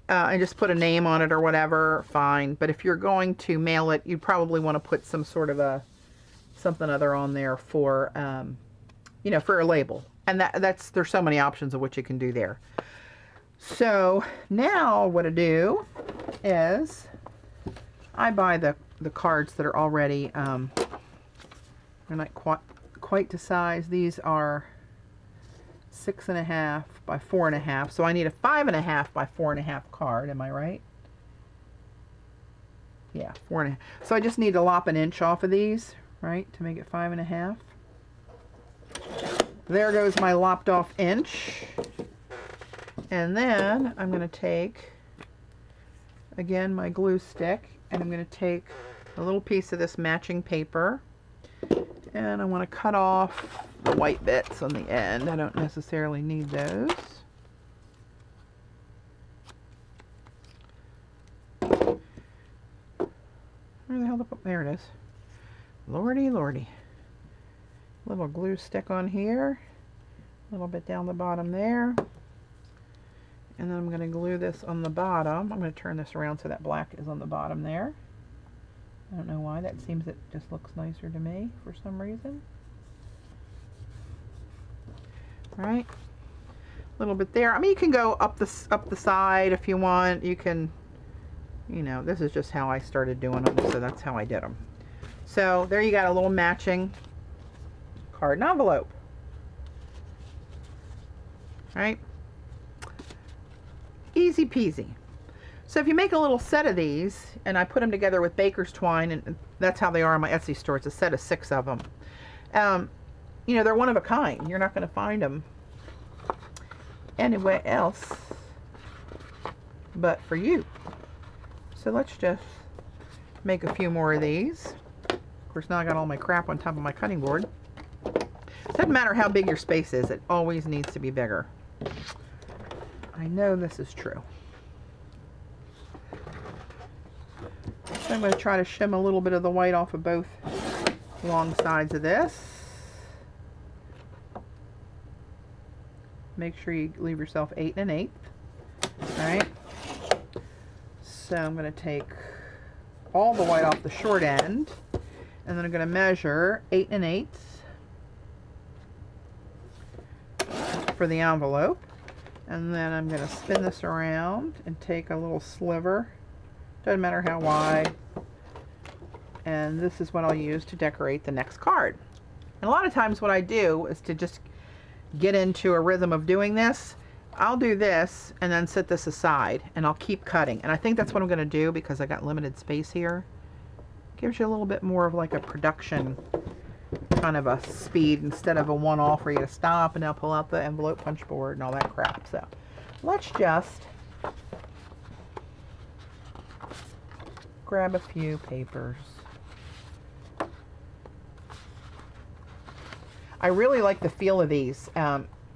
and just put a name on it or whatever, fine. But if you're going to mail it, you probably want to put some sort of something other on there for you know, for a label. And there's so many options of what you can do there. So now what I do is I buy the cards that are already they're not quite to size. These are 6.5 by 4.5, so I need a 5.5 by 4.5 card. Am I right? Yeah, 4.5. So I just need to lop an inch off of these, right, to make it 5.5. There goes my lopped off inch. And then I'm going to take, again, my glue stick, and I'm going to take a little piece of this matching paper, and I want to cut off the white bits on the end. I don't necessarily need those. Where the hell did I put? There it is. Lordy, lordy. Little glue stick on here, a little bit down the bottom there. And then I'm going to glue this on the bottom. I'm going to turn this around so that black is on the bottom there. I don't know why. That seems it just looks nicer to me for some reason. Right? little bit there. I mean, you can go up the side if you want. You can, you know, this is just how I started doing them, so that's how I did them. So there you got a little matching card and envelope. Right? Easy peasy. So if you make a little set of these, and I put them together with baker's twine, and that's how they are on my Etsy store. It's a set of 6 of them. You know, they're one of a kind. You're not going to find them anywhere else but for you. So let's just make a few more of these. Of course, now I got all my crap on top of my cutting board. Doesn't matter how big your space is, it always needs to be bigger. I know this is true. So I'm going to try to shim a little bit of the white off of both long sides of this. Make sure you leave yourself 8 1/8. Alright. So I'm going to take all the white off the short end, and then I'm going to measure 8 1/8 for the envelope. And then I'm going to spin this around and take a little sliver. Doesn't matter how wide. And this is what I'll use to decorate the next card. And a lot of times what I do is to just get into a rhythm of doing this. I'll do this and then set this aside, and I'll keep cutting. And I think that's what I'm going to do because I got limited space here. Gives you a little bit more of like a production kind of a speed instead of a one-off where you gotta stop and now pull out the envelope punch board and all that crap. So let's just grab a few papers. I really like the feel of these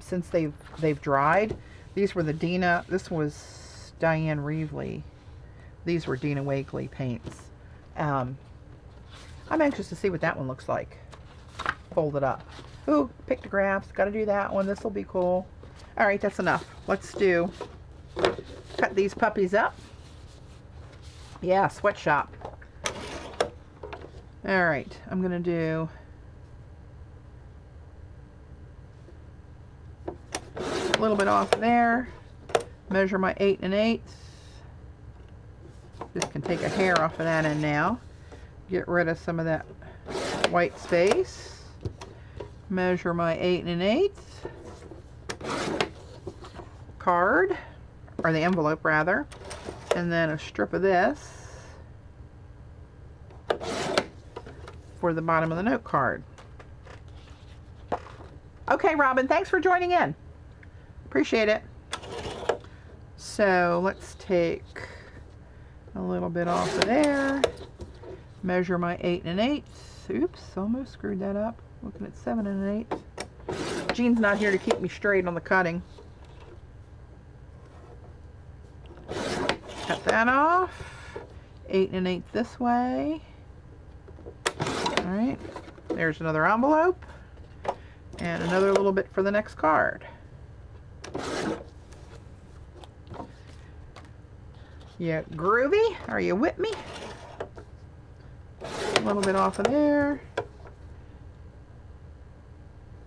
since they've dried. These were the Dina. This was Diane Reevely. These were Dina Wakley paints. I'm anxious to see what that one looks like. Fold it up. Ooh, pictographs. Got to do that one. This will be cool. All right, that's enough. Let's cut these puppies up. Yeah, sweatshop. All right, I'm going to do a little bit off there. Measure my 8 1/8. Just can take a hair off of that end now. Get rid of some of that white space. Measure my 8 1/8 card, or the envelope rather, and then a strip of this for the bottom of the note card. Okay, Robin, thanks for joining in. Appreciate it. So let's take a little bit off of there. Measure my 8 1/8. Oops, almost screwed that up. Looking at 7 1/8. Jean's not here to keep me straight on the cutting. Cut that off. 8 1/8 this way. Alright. There's another envelope. And another little bit for the next card. Yeah, groovy? Are you with me? A little bit off of there.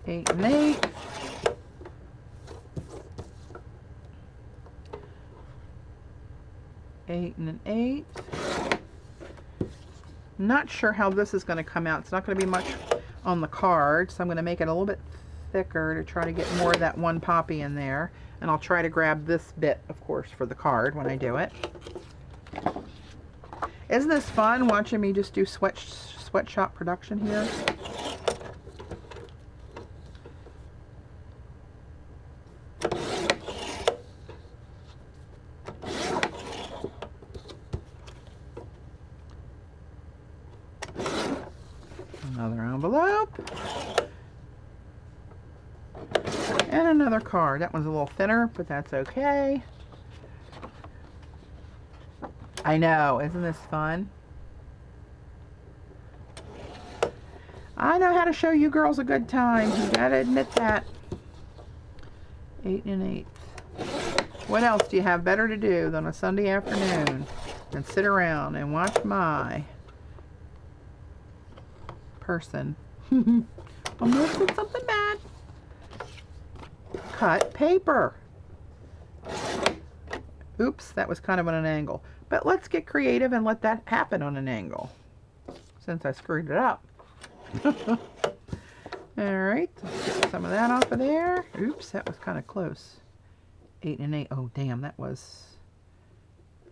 8 1/8. Eight and an 8. Not sure how this is going to come out. It's not going to be much on the card, so I'm going to make it a little bit thicker to try to get more of that one poppy in there. And I'll try to grab this bit, of course, for the card when I do it. Isn't this fun watching me just do sweatshop production here? Another envelope. And another card. That one's a little thinner, but that's okay. I know, isn't this fun? I know how to show you girls a good time. You gotta admit that. 8 1/8. What else do you have better to do than a Sunday afternoon than sit around and watch my person? Almost did something bad. Cut paper. Oops, that was kind of on an angle. But let's get creative and let that happen on an angle, since I screwed it up. Alright, let's get some of that off of there. Oops, that was kind of close. 8 and 8. Oh, damn, that was...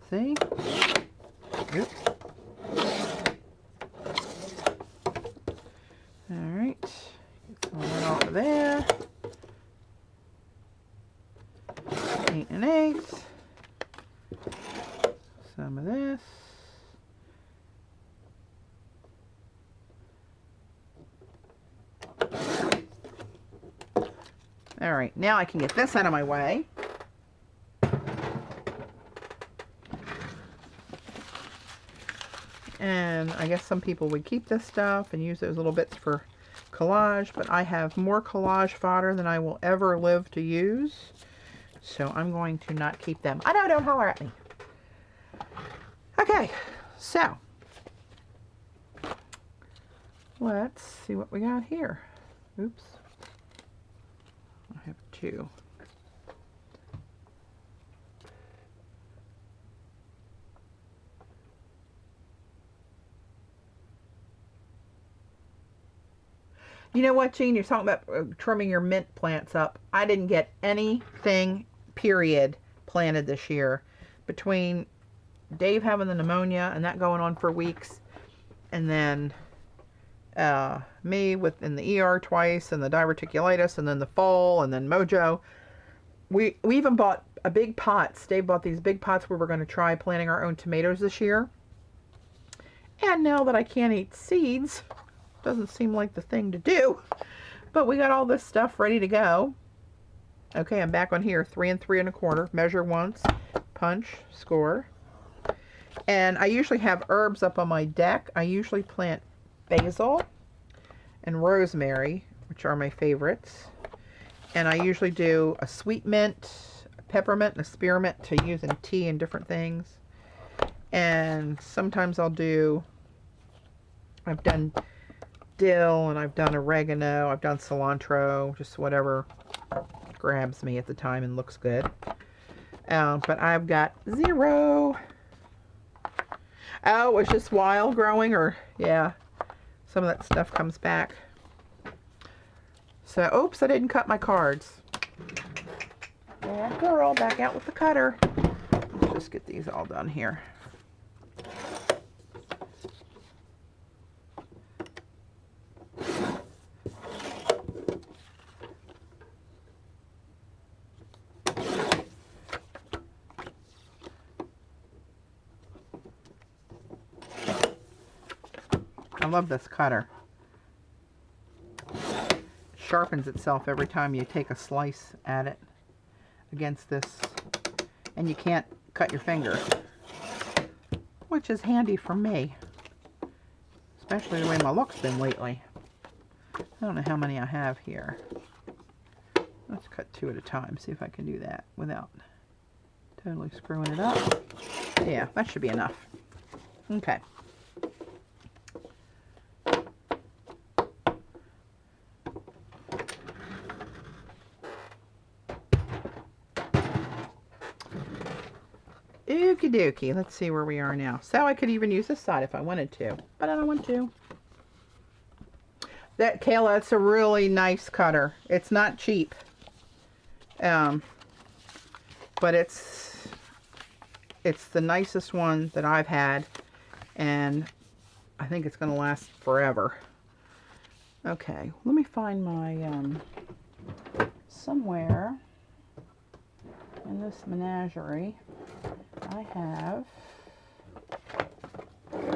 See? Oops. Alright, get some of that off of there. 8 and 8. Some of this. Alright, now I can get this out of my way. And I guess some people would keep this stuff and use those little bits for collage, but I have more collage fodder than I will ever live to use. So I'm going to not keep them. I know, don't holler at me. Okay, so let's see what we got here. Oops. I have 2. You know what, Jean? You're talking about trimming your mint plants up. I didn't get anything, period, planted this year. Between Dave having the pneumonia and that going on for weeks, and then me in the ER twice, and the diverticulitis, and then the fall, and then Mojo. We even bought a big pots. Dave bought these big pots where we're going to try planting our own tomatoes this year. And now that I can't eat seeds, doesn't seem like the thing to do. But we got all this stuff ready to go. Okay, I'm back on here. 3 and 3 1/4. Measure once. Punch. Score. And I usually have herbs up on my deck. I usually plant basil and rosemary, which are my favorites. And I usually do a sweet mint, a peppermint, and a spearmint to use in tea and different things. And sometimes I've done dill, and I've done oregano, I've done cilantro, just whatever grabs me at the time and looks good. But I've got 0. Oh, it was just wild growing, or yeah, some of that stuff comes back. So, oops, I didn't cut my cards. Bad girl, back out with the cutter. Let's just get these all done here. I love this cutter. It sharpens itself every time you take a slice at it against this, and you can't cut your finger, which is handy for me, especially the way my look's been lately. I don't know how many I have here. Let's cut 2 at a time, see if I can do that without totally screwing it up. Yeah, that should be enough. Okay. Okie dokie, let's see where we are now. So I could even use this side if I wanted to, but I don't want to. That Kayla, it's a really nice cutter. It's not cheap, but it's the nicest one that I've had, and I think it's going to last forever. Okay, let me find my somewhere in this menagerie. I have,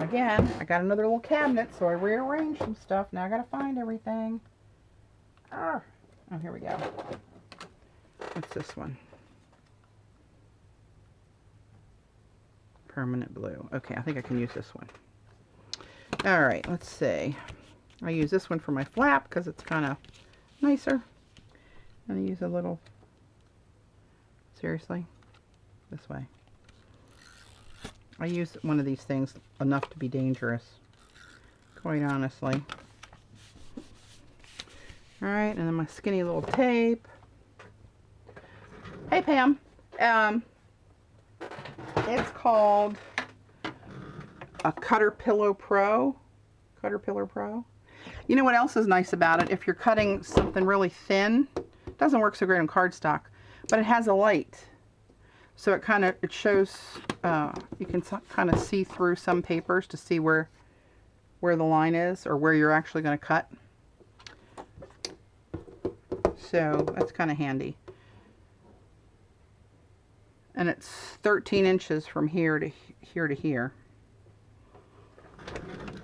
again, I got another little cabinet, so I rearranged some stuff. Now I gotta find everything. Oh, here we go. What's this one? Permanent blue. Okay, I think I can use this one. All right, let's see. I use this one for my flap because it's kind of nicer. And I use a little, seriously, this way. I use one of these things enough to be dangerous, quite honestly. Alright, and then my skinny little tape. Hey Pam, It's called a Caterpillar Pro. Caterpillar Pro. You know what else is nice about it? If you're cutting something really thin, it doesn't work so great on cardstock, but it has a light. So it shows, you can kind of see through some papers to see where the line is or where you're actually going to cut. So that's kind of handy. And it's 13 inches from here to here to here. And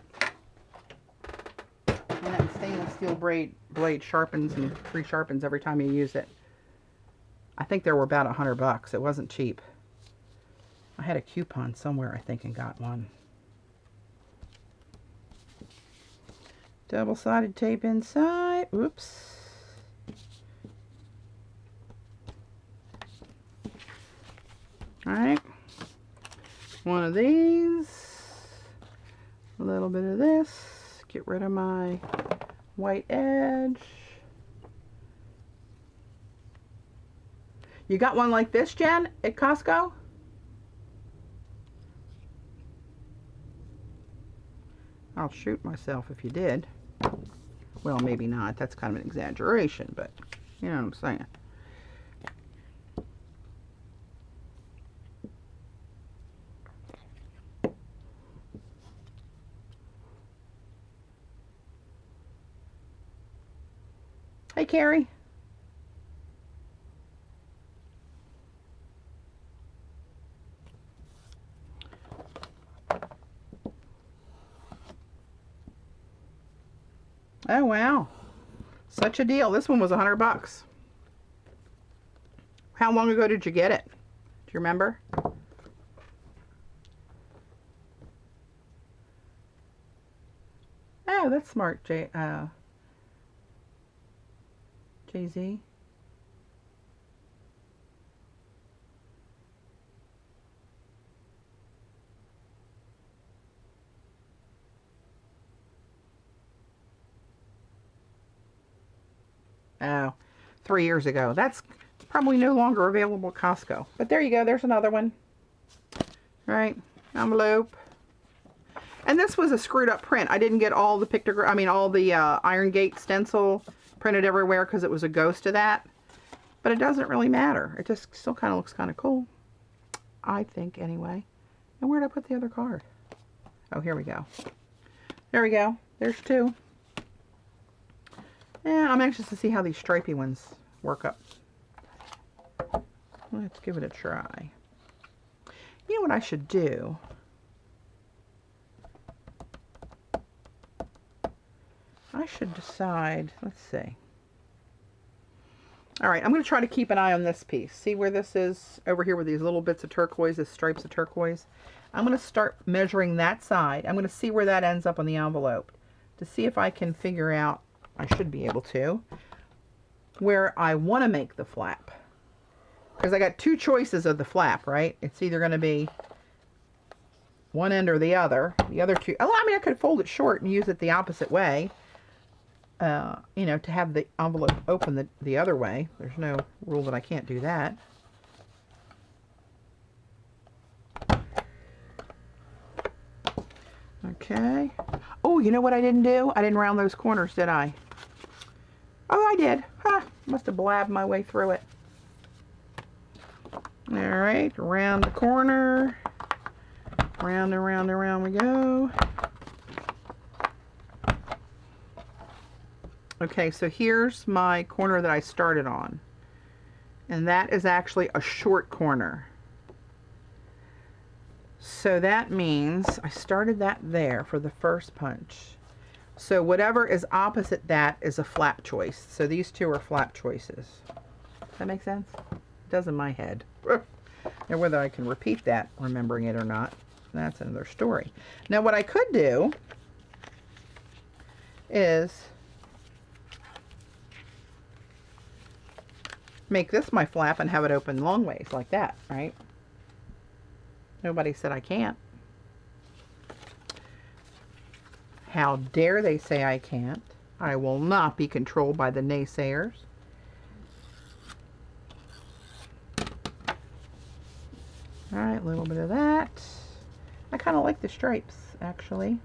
that stainless steel blade sharpens and re-sharpens every time you use it. I think there were about $100. It wasn't cheap. I had a coupon somewhere, I think, and got one. Double-sided tape inside. Oops. Alright. One of these. A little bit of this. Get rid of my white edge. You got one like this, Jen, at Costco? I'll shoot myself if you did. Well, maybe not. That's kind of an exaggeration, but you know what I'm saying. Hey, Carrie. Oh, wow. Such a deal. This one was $100. How long ago did you get it? Do you remember? Oh, that's smart, Jay-Z. Oh, 3 years ago. That's probably no longer available at Costco. But there you go. There's another one. All right. Envelope. And this was a screwed up print. I didn't get all the all the Iron Gate stencil printed everywhere because it was a ghost of that. But it doesn't really matter. It just still kind of looks kind of cool. I think, anyway. And where did I put the other card? Oh, here we go. There we go. There's two. Yeah, I'm anxious to see how these stripy ones work up. Let's give it a try. You know what I should do? I should decide, let's see. All right, I'm going to try to keep an eye on this piece. See where this is over here with these little bits of turquoise, the stripes of turquoise. I'm going to start measuring that side. I'm going to see where that ends up on the envelope to see if I can figure out, I should be able to, where I want to make the flap. Because I got two choices of the flap, right? It's either going to be one end or the other. The other two, oh, I mean, I could fold it short and use it the opposite way. You know, to have the envelope open the other way. There's no rule that I can't do that. Okay. Oh, you know what I didn't do? I didn't round those corners, did I? Oh, I did. Huh. Must have blabbed my way through it. All right, around the corner. Round and round and round we go. Okay, so here's my corner that I started on. And that is actually a short corner. So that means I started that there for the first punch. So whatever is opposite that is a flap choice. So these two are flap choices. Does that make sense? It does in my head. And whether I can repeat that, remembering it or not, that's another story. Now what I could do is make this my flap and have it open long ways like that, right? Nobody said I can't. How dare they say I can't? I will not be controlled by the naysayers. All right, a little bit of that. I kind of like the stripes, actually.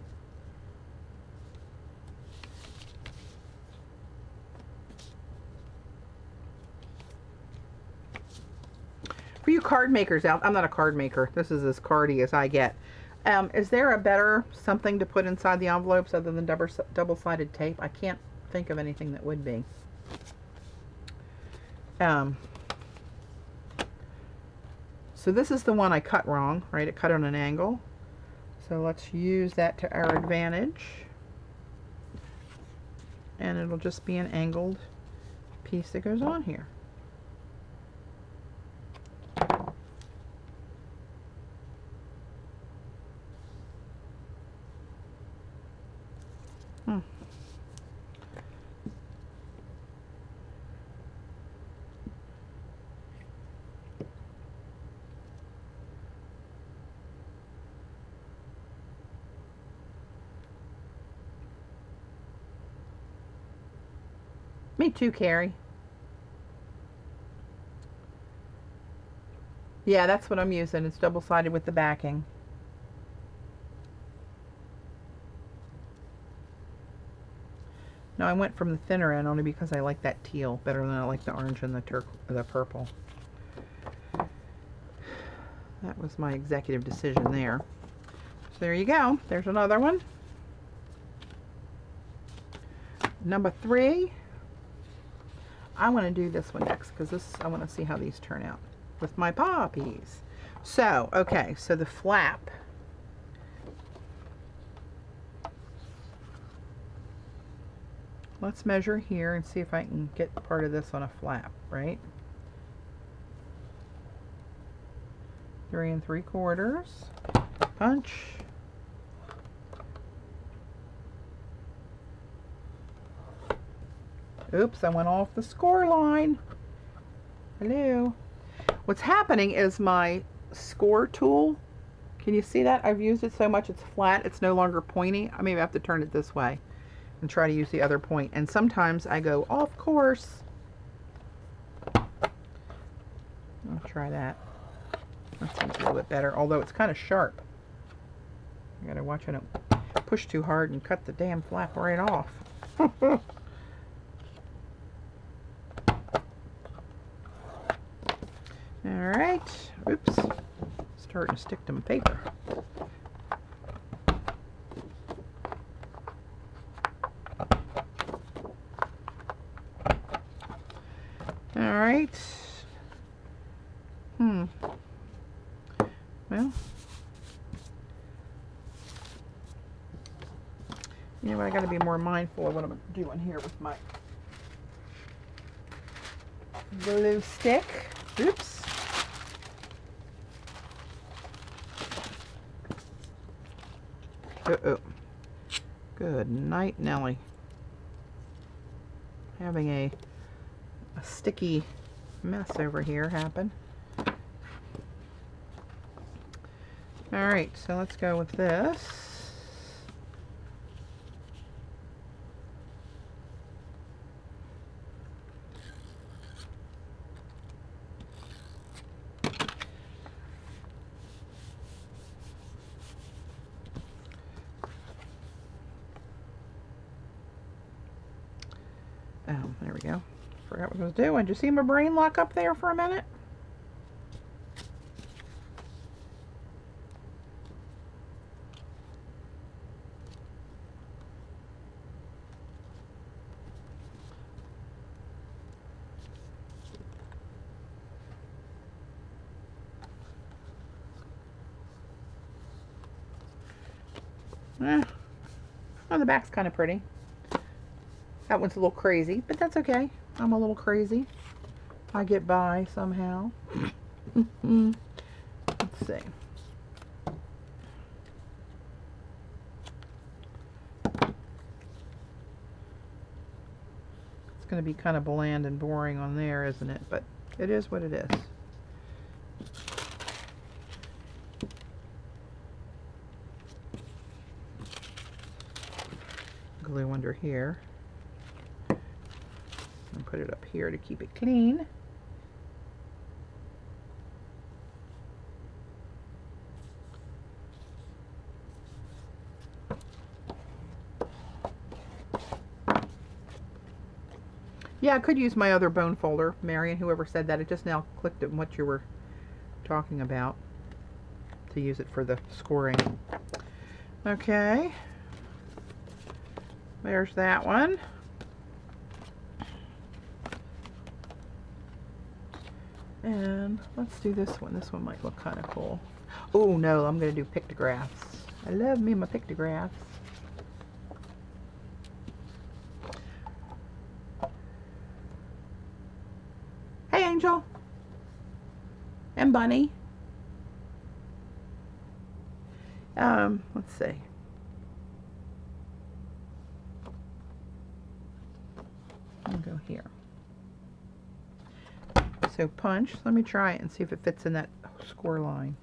For you card makers out, I'm not a card maker. This is as cardy as I get. Is there a better something to put inside the envelopes other than double-sided tape? I can't think of anything that would be. So this is the one I cut wrong, right? It cut on an angle. So let's use that to our advantage. And it'll just be an angled piece that goes on here. Me too, Carrie. Yeah, that's what I'm using. It's double-sided with the backing. No, I went from the thinner end only because I like that teal better than I like the orange and the purple. That was my executive decision there. So there you go. There's another one. Number 3. I want to do this one next because I want to see how these turn out with my poppies. So, okay, so the flap. Let's measure here and see if I can get part of this on a flap, right? 3 3/4. Punch. Oops, I went off the score line. Hello. What's happening is my score tool, can you see that? I've used it so much it's flat, it's no longer pointy. I maybe have to turn it this way and try to use the other point. And sometimes I go off course. I'll try that. That seems a little bit better, although it's kind of sharp. I gotta watch I don't push too hard and cut the damn flap right off. Alright, oops, starting to stick to my paper. Alright, well, you know, I got to be more mindful of what I'm doing here with my glue stick. Oops. Uh-oh. Good night, Nellie. Having a sticky mess over here happen. Alright, so let's go with this. Oh, there we go. Forgot what I was doing. Did you see my brain lock up there for a minute? Oh, the back's kind of pretty. That one's a little crazy, but that's okay. I'm a little crazy. I get by somehow. Let's see. It's going to be kind of bland and boring on there, isn't it? But it is what it is. Glue under here. And put it up here to keep it clean. Yeah, I could use my other bone folder, Marion, whoever said that. It just now clicked at what you were talking about to use it for the scoring. Okay. There's that one. And let's do this one. This one might look kind of cool. Oh no, I'm going to do pictographs. I love me my pictographs. Hey Angel. And Bunny. Let's see. I'll go here. So punch, let me try it and see if it fits in that score line.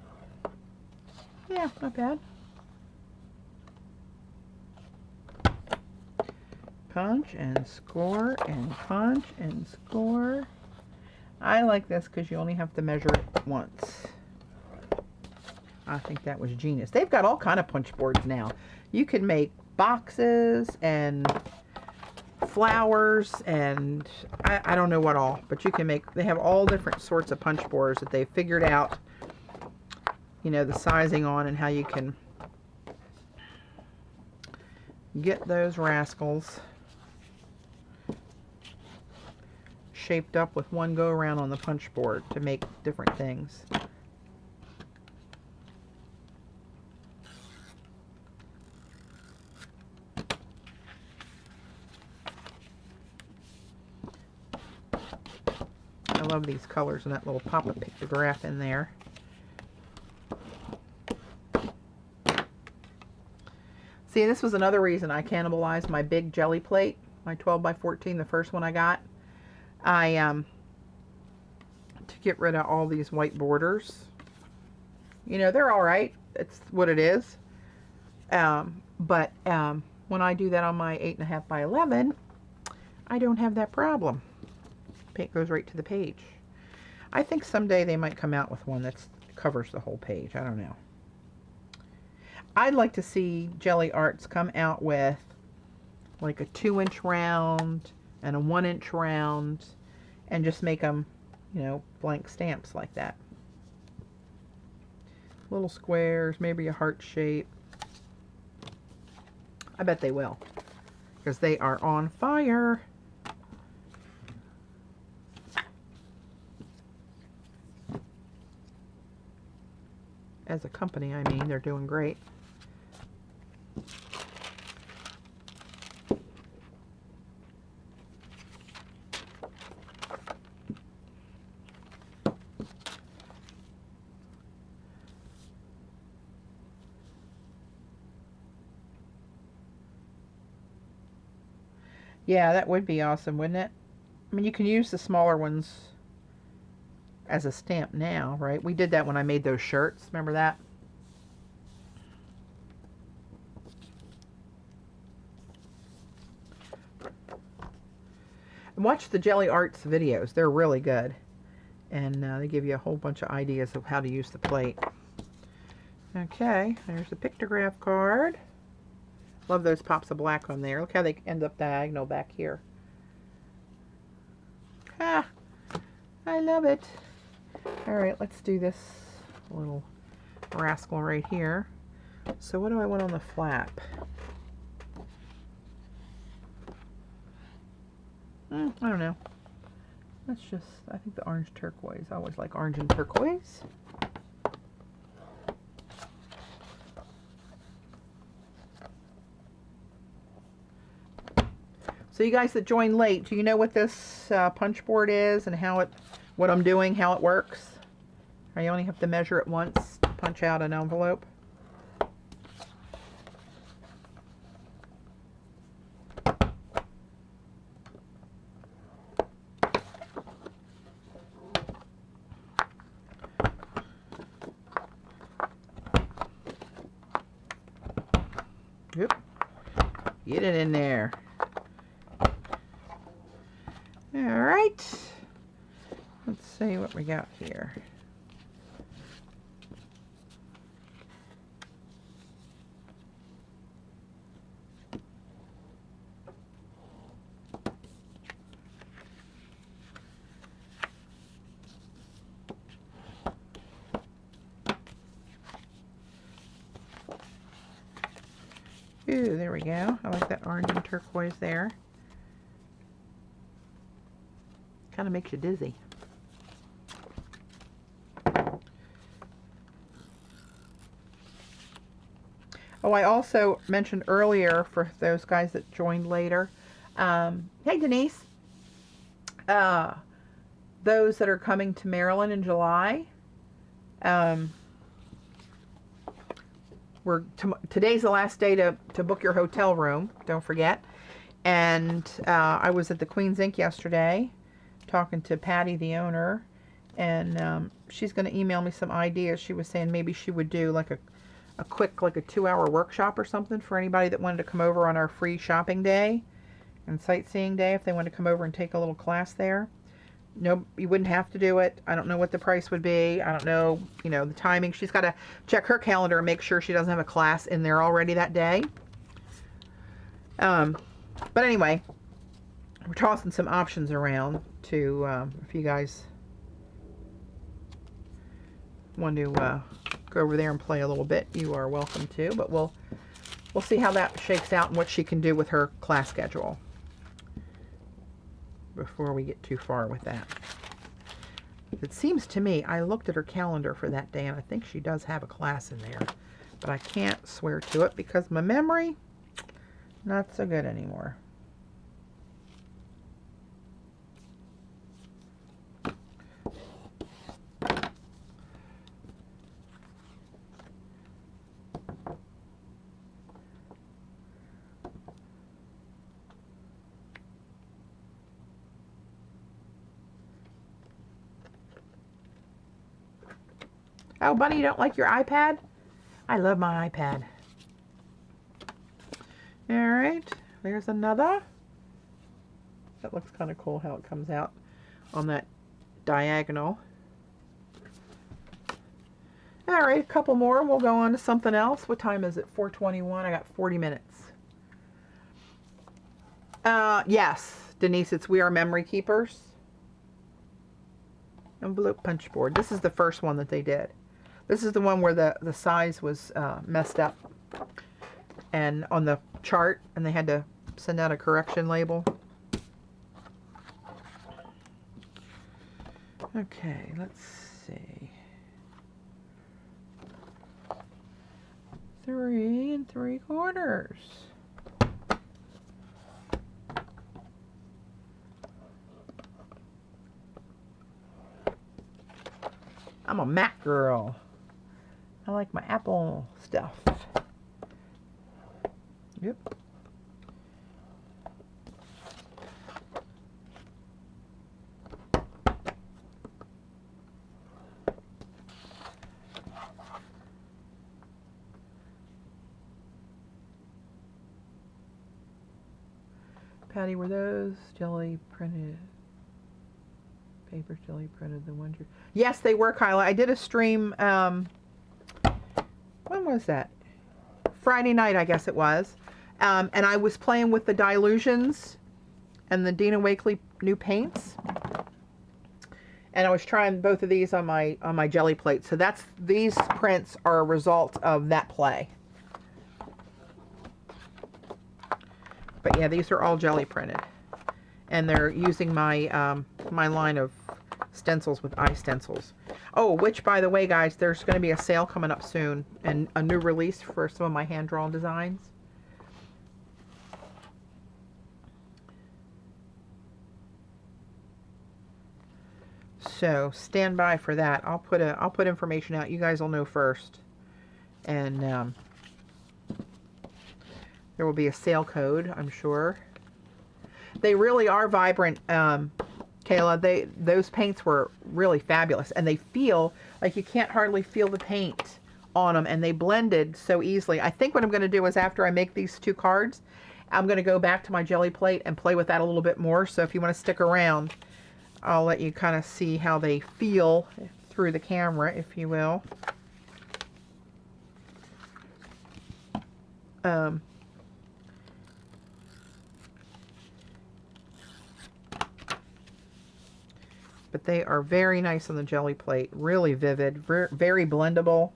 Yeah, not bad. Punch and score and punch and score. I like this because you only have to measure it once. I think that was genius. They've got all kind of punch boards now. You can make boxes and flowers and I don't know what all, but you can make, they have all different sorts of punch boards that they've figured out, you know, the sizing on and how you can get those rascals shaped up with one go around on the punch board to make different things. I love these colors and that little pop-up pictograph in there. See, this was another reason I cannibalized my big jelly plate, my 12 by 14, the first one I got. To get rid of all these white borders. You know, they're all right. It's what it is. But when I do that on my 8.5 by 11, I don't have that problem. It goes right to the page. I think someday they might come out with one that covers the whole page. I don't know. I'd like to see Gelli Arts come out with like a 2-inch round and a 1-inch round and just make them, you know, blank stamps like that. Little squares, maybe a heart shape. I bet they will, because they are on fire. As a company, I mean, they're doing great. Yeah, that would be awesome, wouldn't it? I mean, you can use the smaller ones as a stamp now, right? We did that when I made those shirts. Remember that? And watch the Gelli Arts videos. They're really good. And they give you a whole bunch of ideas of how to use the plate. Okay, there's the pictograph card. Love those pops of black on there. Look how they end up diagonal back here. Ah, I love it. All right, let's do this little rascal right here. So what do I want on the flap? I don't know. Let's just, I think the orange turquoise. I always like orange and turquoise. So you guys that joined late, do you know what this punch board is and how it, what I'm doing, how it works? Or you only have to measure it once to punch out an envelope. Yep. Get it in there. All right. Let's see what we got here. Ooh, there we go. I like that orange and turquoise there. Kind of makes you dizzy. Oh, I also mentioned earlier, for those guys that joined later, hey Denise, those that are coming to Maryland in July, today's the last day to book your hotel room, don't forget. And I was at the Queen's Ink yesterday talking to Patti, the owner, and she's going to email me some ideas. She was saying maybe she would do like a quick, like a 2-hour workshop or something for anybody that wanted to come over on our free shopping day and sightseeing day, if they want to come over and take a little class there. No, you wouldn't have to do it. I don't know what the price would be. I don't know, you know, the timing. She's got to check her calendar and make sure she doesn't have a class in there already that day. But anyway, we're tossing some options around to, if you guys want to go over there and play a little bit, you are welcome to. But we'll see how that shakes out and what she can do with her class schedule before we get too far with that. It seems to me, I looked at her calendar for that day, and I think she does have a class in there, but I can't swear to it because my memory, not so good anymore. Oh, Bunny, you don't like your iPad? I love my iPad. All right, there's another. That looks kind of cool how it comes out on that diagonal. All right, a couple more. We'll go on to something else. What time is it? 4:21. I got 40 minutes. Yes, Denise, it's We Are Memory Keepers. Envelope punch board. This is the first one that they did. This is the one where the size was messed up and on the chart, and they had to send out a correction label. Okay, let's see. 3 3/4. I'm a Mac girl. I like my Apple stuff. Yep. Patti, were those jelly printed? Paper jelly printed the ones you... Yes, they were, Kyla. I did a stream, when was that? Friday night, I guess it was. And I was playing with the Dylusions and the Dina Wakley new paints. And I was trying both of these on my jelly plate. So these prints are a result of that play. But yeah, these are all jelly printed. And they're using my my line of stencils with eye stencils. Oh, which, by the way, guys, there's going to be a sale coming up soon and a new release for some of my hand-drawn designs. So stand by for that. I'll put information out. You guys will know first, and there will be a sale code, I'm sure. They really are vibrant. Kayla, those paints were really fabulous, and they feel like you can't hardly feel the paint on them, and they blended so easily. I think what I'm going to do is, after I make these 2 cards, I'm going to go back to my jelly plate and play with that a little bit more. So if you want to stick around, I'll let you kind of see how they feel through the camera, if you will. But they are very nice on the jelly plate. Really vivid. Very blendable.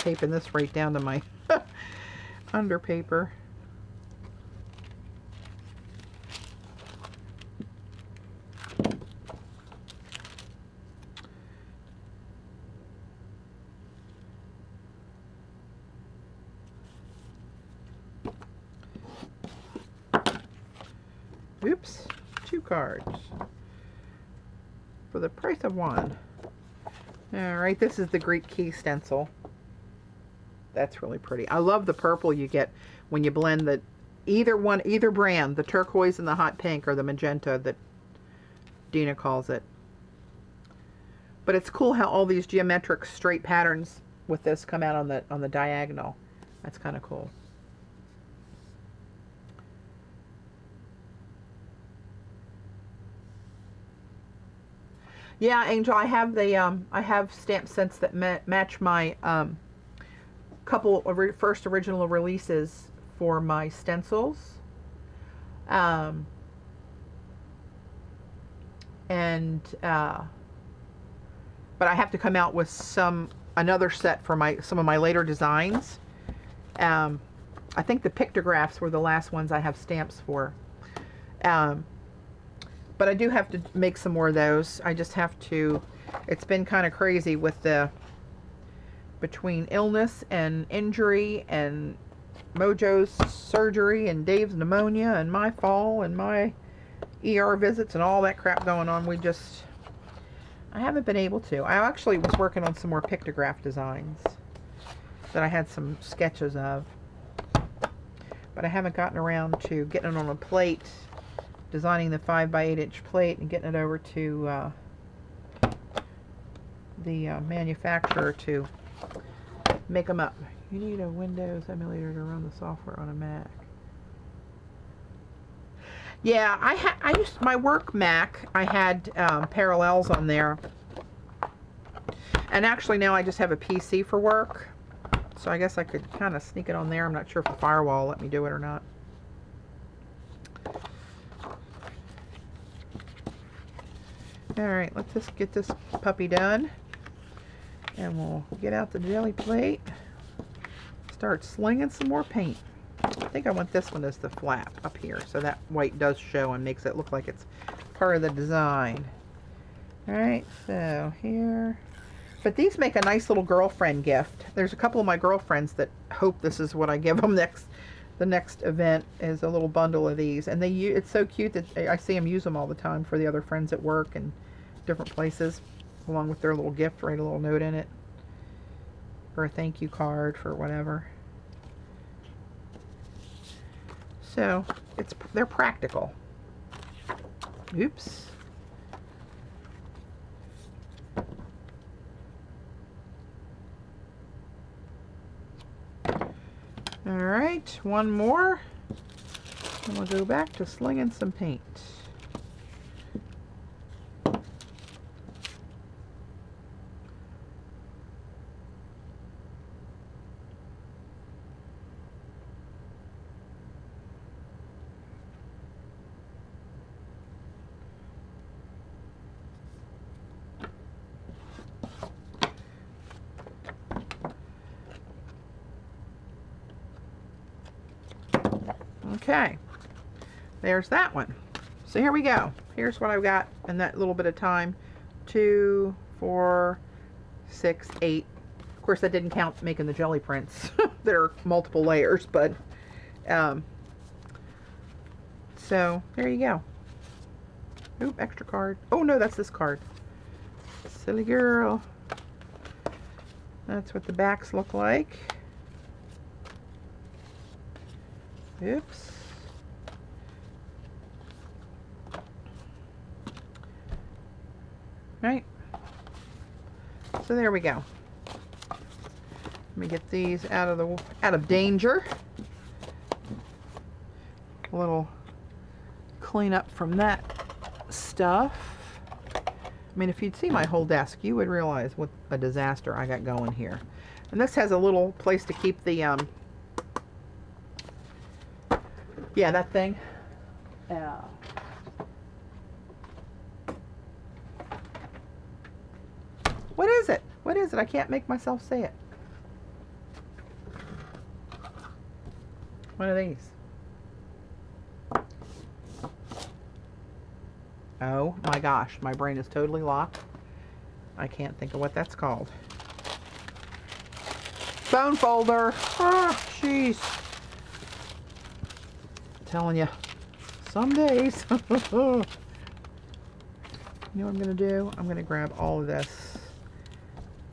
taping this right down to my under paper. Oops, 2 cards for the price of 1. All right, this is the Greek key stencil. That's really pretty. I love the purple you get when you blend the either brand, the turquoise and the hot pink, or the magenta that Dina calls it. But it's cool how all these geometric straight patterns with this come out on the diagonal. That's kind of cool. Yeah, Angel, I have the I have stamp sets that match my couple of first original releases for my stencils. But I have to come out with another set for some of my later designs. I think the pictographs were the last ones I have stamps for. But I do have to make some more of those. I just have to, it's been kind of crazy with between illness and injury and Mojo's surgery and Dave's pneumonia and my fall and my ER visits and all that crap going on. I haven't been able to. I actually was working on some more pictograph designs that I had some sketches of. But I haven't gotten around to getting it on a plate, designing the 5 by 8 inch plate and getting it over to the manufacturer to make them up. You need a Windows emulator to run the software on a Mac. Yeah, I used my work Mac. I had Parallels on there, and actually now I just have a PC for work. So I guess I could kind of sneak it on there. I'm not sure if the firewall will let me do it or not. Alright, let's just get this puppy done. And we'll get out the jelly plate. Start slinging some more paint. I think I want this one as the flap up here, so that white does show and makes it look like it's part of the design. Alright, so here. But these make a nice little girlfriend gift. There's a couple of my girlfriends that hope this is what I give them the next event, is a little bundle of these. And it's so cute that I see them use them all the time for the other friends at work and different places, along with their little gift, write a little note in it, or a thank you card for whatever. So they're practical. Oops. All right, one more, and we'll go back to slinging some paint. Okay, there's that one. So here we go. Here's what I've got in that little bit of time. 2, 4, 6, 8. Of course, that didn't count making the jelly prints. There are multiple layers, but so there you go. Oop, extra card. Oh no, that's this card. Silly girl. That's what the backs look like. Oops. Right. So there we go. Let me get these out of danger. A little cleanup from that stuff. I mean, if you'd see my whole desk, you would realize what a disaster I got going here. And this has a little place to keep the yeah, that thing. What is it? What is it? I can't make myself say it. What are these? Oh my gosh, my brain is totally locked. I can't think of what that's called. Phone folder. Ah, jeez. Telling you, some days. You know what I'm gonna do? I'm gonna grab all of this.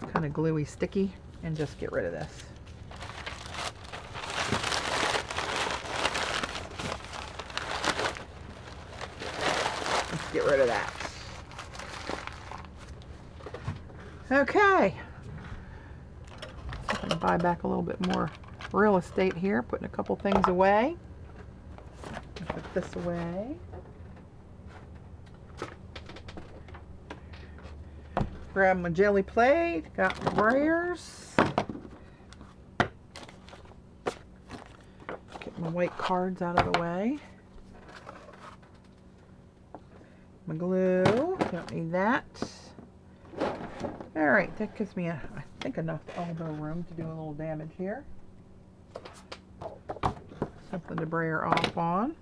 It's kind of gluey, sticky, and just get rid of this. Let's get rid of that. Okay. See if I can buy back a little bit more real estate here. Putting a couple things away. Put this away. Grab my jelly plate. Got my brayers. Get my white cards out of the way. My glue. Don't need that. Alright, that gives me, I think, enough elbow room to do a little damage here. Something to brayer off on.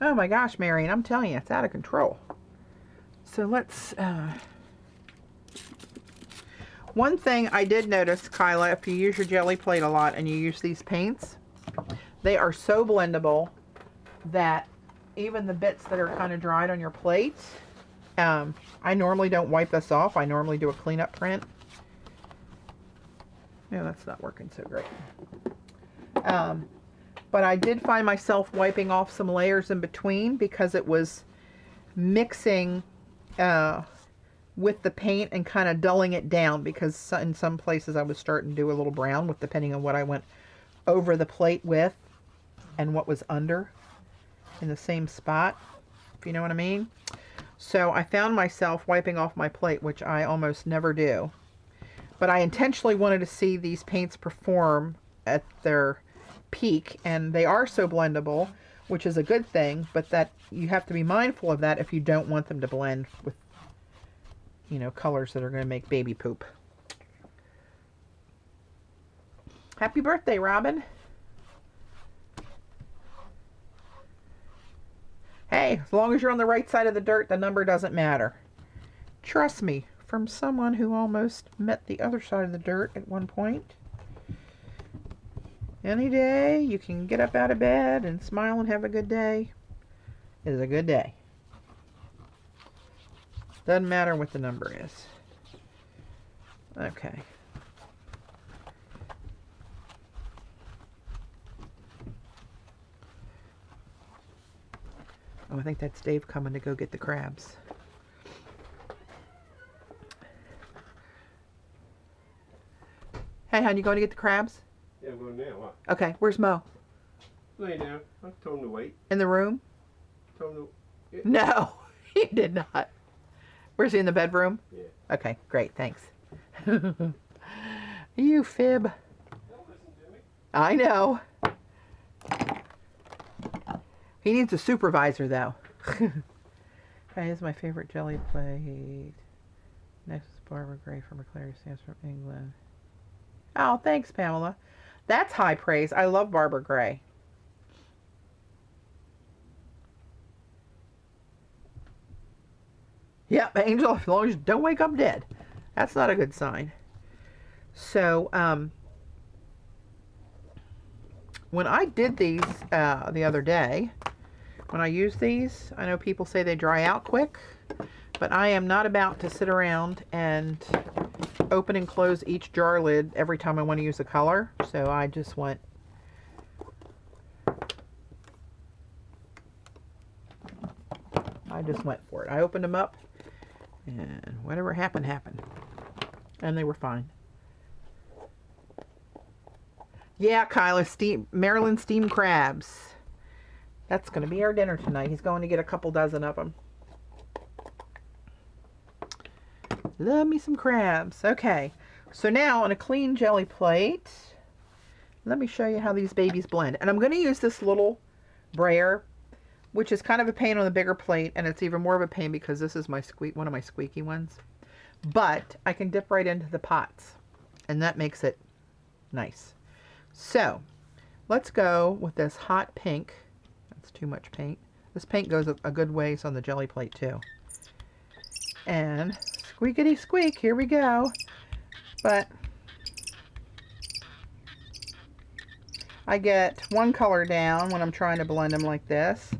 Oh my gosh, Marion, I'm telling you, it's out of control. So let's, one thing I did notice, Kyla, if you use your jelly plate a lot and you use these paints, they are so blendable that even the bits that are kind of dried on your plate, I normally don't wipe this off. I normally do a cleanup print. No, that's not working so great. But I did find myself wiping off some layers in between because it was mixing with the paint and kind of dulling it down, because in some places I was starting to do a little brown with depending on what I went over the plate with and what was under in the same spot, if you know what I mean. So I found myself wiping off my plate, which I almost never do. But I intentionally wanted to see these paints perform at their peak, and they are so blendable, which is a good thing, but that you have to be mindful of that if you don't want them to blend with, you know, colors that are going to make baby poop. Happy birthday, Robin. Hey, as long as you're on the right side of the dirt, the number doesn't matter. Trust me, from someone who almost met the other side of the dirt at one point. Any day you can get up out of bed and smile and have a good day is a good day. Doesn't matter what the number is. Okay. Oh, I think that's Dave coming to go get the crabs. Hey, hon, you going to get the crabs? Yeah, I'm going now. What? Okay, where's Mo? Lay down. I told him to wait. In the room? Told him to... Yeah. No, he did not. Where's he, in the bedroom? Yeah. Okay, great, thanks. You fib. Don't listen to me. I know. He needs a supervisor, though. Okay, here's my favorite jelly plate. Next is Barbara Gray from McClary Stamps from England. Oh, thanks, Pamela. That's high praise. I love Barbara Gray. Yep, Angel, as long as you don't wake up dead. That's not a good sign. So, when I did these the other day, when I use these, I know people say they dry out quick, but I am not about to sit around and open and close each jar lid every time I want to use a color. So I just went for it. I opened them up and whatever happened, happened. And they were fine. Yeah, Kyla, Maryland steamed crabs. That's going to be our dinner tonight. He's going to get a couple dozen of them. Love me some crabs. Okay, so now on a clean jelly plate, let me show you how these babies blend. And I'm going to use this little brayer, which is kind of a pain on the bigger plate, and it's even more of a pain because this is my one of my squeaky ones. but I can dip right into the pots, and that makes it nice. So let's go with this hot pink. That's too much paint. This paint goes a good ways on the jelly plate too. And squeakity squeak, here we go. But I get one color down when I'm trying to blend them like this.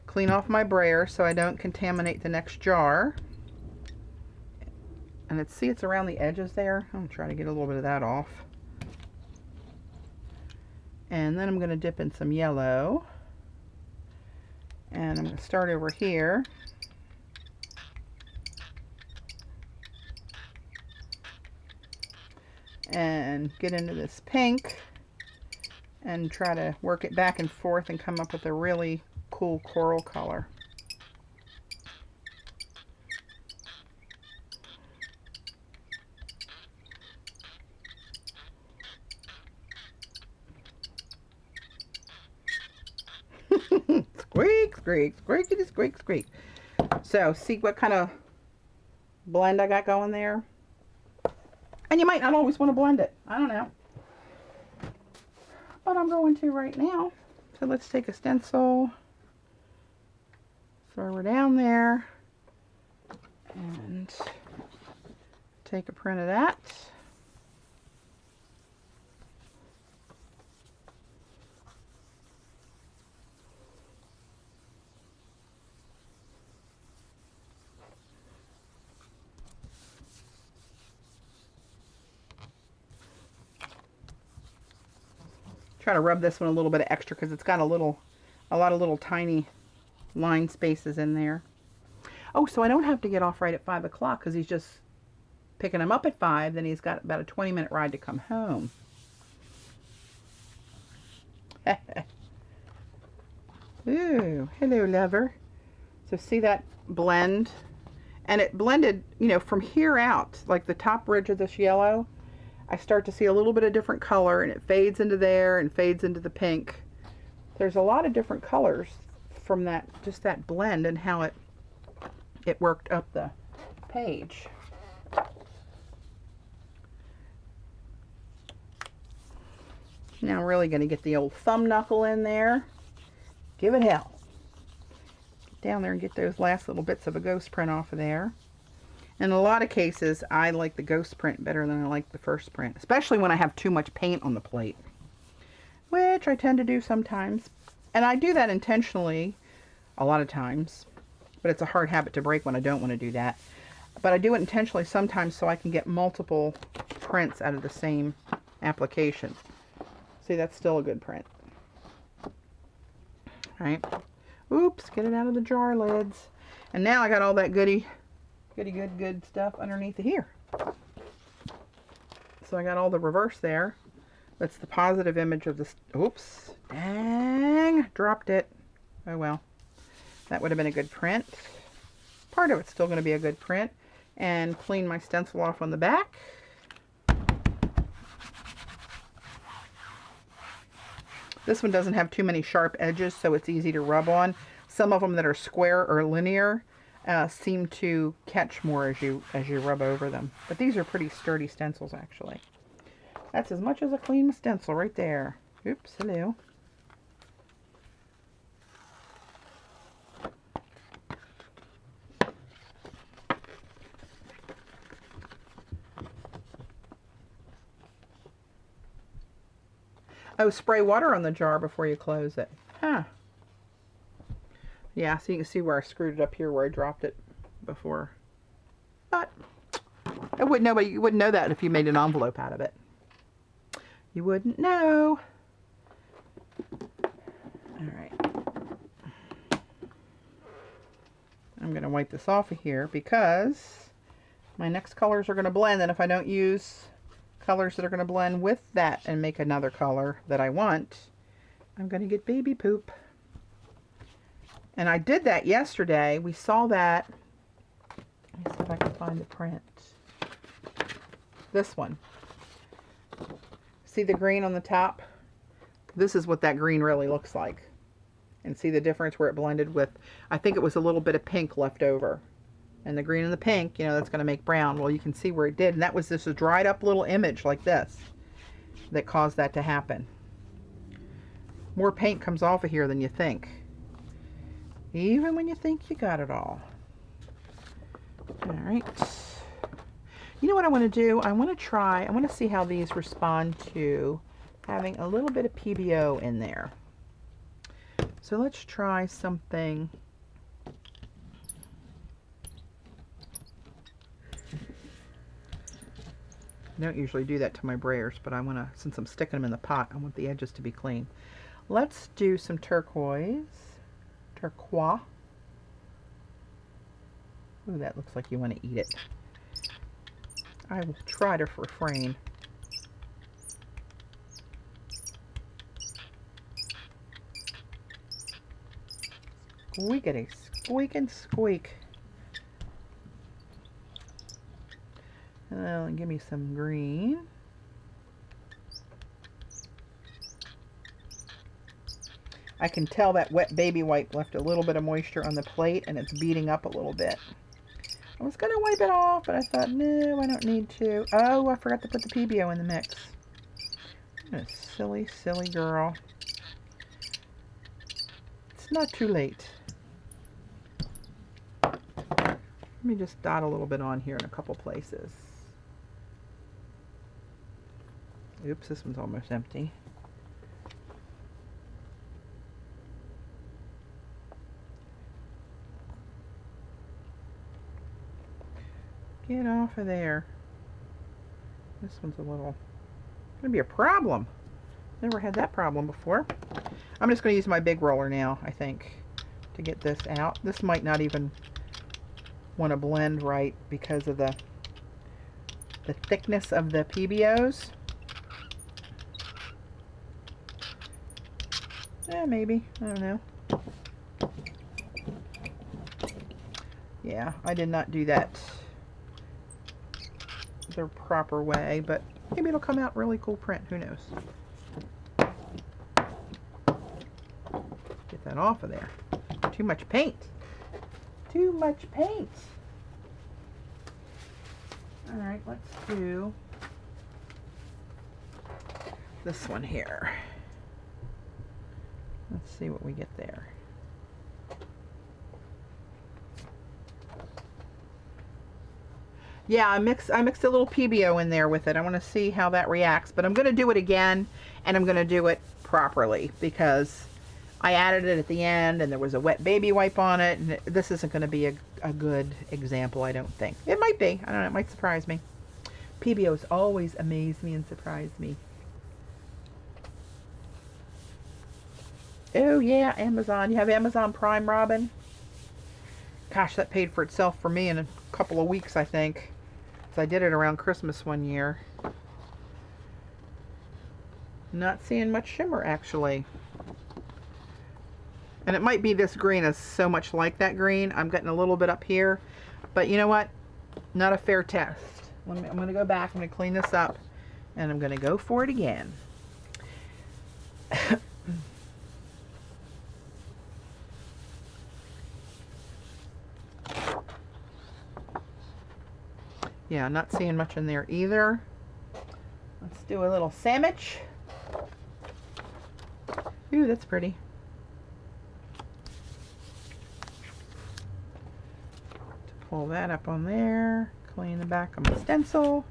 Clean off my brayer so I don't contaminate the next jar. And see, it's around the edges there. I'm going to try to get a little bit of that off. And then I'm going to dip in some yellow. And I'm going to start over here. And get into this pink. And try to work it back and forth and come up with a really cool coral color. Squeak, squeak, squeakity, squeak, squeak. So, see what kind of blend I got going there? And you might not always want to blend it. I don't know. But I'm going to right now. So let's take a stencil. Throw her down there. And take a print of that. Try to rub this one a little bit extra because it's got a lot of little tiny line spaces in there. Oh, so I don't have to get off right at 5 o'clock because he's just picking him up at 5. Then he's got about a 20-minute ride to come home. Ooh, hello, lover. So see that blend? And it blended, you know, from here out, like the top ridge of this yellow. I start to see a little bit of different color, and it fades into there and fades into the pink. There's a lot of different colors from that, just that blend, and how it worked up the page. Now I'm really going to get the old thumb knuckle in there. Give it hell. Get down there and get those last little bits of a ghost print off of there. In a lot of cases, I like the ghost print better than I like the first print, especially when I have too much paint on the plate, which I tend to do sometimes. And I do that intentionally a lot of times, but it's a hard habit to break when I don't want to do that. But I do it intentionally sometimes so I can get multiple prints out of the same application. See, that's still a good print. All right. Oops, get it out of the jar lids. And now I got all that good stuff underneath of here. So I got all the reverse there. That's the positive image of this. Oops, dang, dropped it. Oh well, that would have been a good print. Part of it's still going to be a good print. And clean my stencil off on the back. This one doesn't have too many sharp edges, so it's easy to rub on. Some of them that are square or linear seem to catch more as you rub over them. But these are pretty sturdy stencils, actually. That's as much as a clean stencil right there. Oops, hello. Oh, spray water on the jar before you close it. Huh. Yeah, so you can see where I screwed it up here where I dropped it before. But you wouldn't know that if you made an envelope out of it. You wouldn't know. All right. I'm going to wipe this off of here because my next colors are going to blend, and if I don't use colors that are going to blend with that and make another color that I want, I'm going to get baby poop. And I did that yesterday. We saw that. Let me see if I can find the print. This one. See the green on the top? This is what that green really looks like. And see the difference where it blended with, I think it was a little bit of pink left over. And the green and the pink, you know, that's going to make brown. Well, you can see where it did. And that was just a dried up little image like this that caused that to happen. More paint comes off of here than you think. Even when you think you got it all. All right. You know what I want to do? I want to see how these respond to having a little bit of PBO in there. So let's try something. I don't usually do that to my brayers, but I want to, since I'm sticking them in the pot, I want the edges to be clean. Let's do some turquoise. Turquoise. Ooh, that looks like you want to eat it. I will try to refrain. Squeakity, squeak and squeak. Give me some green. I can tell that wet baby wipe left a little bit of moisture on the plate and it's beating up a little bit. I was going to wipe it off, but I thought, no, I don't need to. Oh, I forgot to put the PBO in the mix. I'm a silly, silly girl. It's not too late. Let me just dot a little bit on here in a couple places. Oops, this one's almost empty. Get off of there. This one's a little, gonna be a problem. Never had that problem before. I'm just gonna use my big roller now, I think, to get this out. This might not even want to blend right because of the thickness of the PBOs. Maybe. I don't know. Yeah, I did not do that the proper way, but maybe it'll come out really cool print. Who knows? Get that off of there. Too much paint. Too much paint. All right, let's do this one here. Let's see what we get there. Yeah, I mixed a little PBO in there with it. I want to see how that reacts, but I'm going to do it again, and I'm going to do it properly because I added it at the end, and there was a wet baby wipe on it, and this isn't going to be a good example, I don't think. It might be. I don't know. It might surprise me. PBOs always amaze me and surprise me. Oh, yeah, Amazon. You have Amazon Prime, Robin? Gosh, that paid for itself for me in a couple of weeks, I think. So I did it around Christmas one year. Not seeing much shimmer, actually. And it might be this green is so much like that green. I'm getting a little bit up here. But you know what? Not a fair test. I'm going to go back. I'm going to clean this up. And I'm going to go for it again. Yeah, not seeing much in there either. Let's do a little sandwich. Ooh, that's pretty. To pull that up on there, clean the back of my stencil.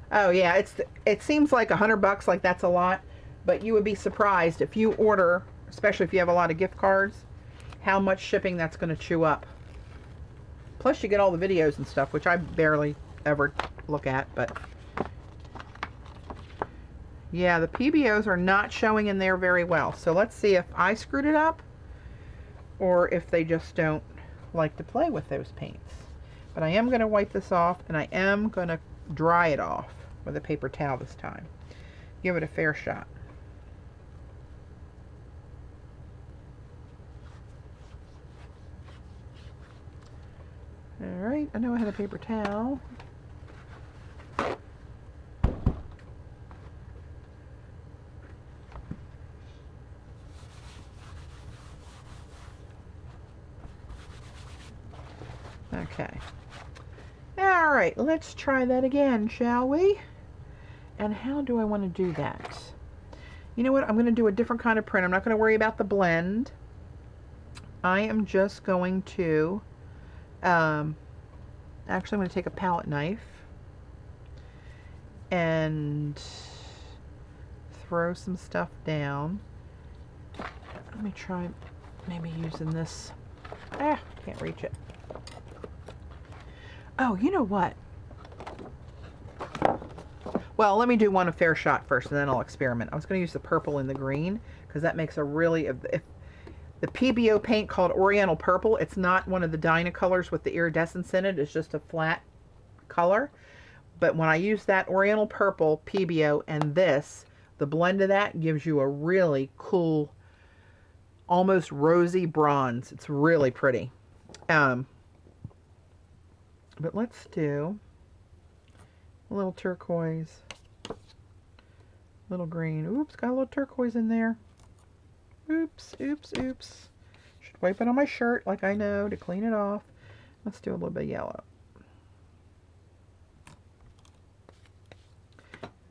Oh yeah, it seems like $100, like that's a lot, but you would be surprised if you order, especially if you have a lot of gift cards, how much shipping that's going to chew up. Plus you get all the videos and stuff, which I barely ever look at, but yeah, the PBOs are not showing in there very well. So let's see if I screwed it up or if they just don't like to play with those paints. But I am going to wipe this off, and I am going to dry it off with a paper towel this time. Give it a fair shot. Alright, I know I had a paper towel. Okay. All right, let's try that again, shall we? And how do I want to do that? You know what? I'm going to do a different kind of print. I'm not going to worry about the blend. I am just going to, actually I'm going to take a palette knife and throw some stuff down. Let me try maybe using this. Can't reach it. Oh, you know what? Well, let me do one a fair shot first, and then I'll experiment. I was going to use the purple and the green, because that makes a really... If the PBO paint called Oriental Purple, it's not one of the Dina colors with the iridescence in it. It's just a flat color. But when I use that Oriental Purple PBO and this, the blend of that gives you a really cool, almost rosy bronze. It's really pretty. But let's do a little turquoise, little green. Oops, got a little turquoise in there. Oops, oops, oops. Should wipe it on my shirt like I know to clean it off. Let's do a little bit of yellow.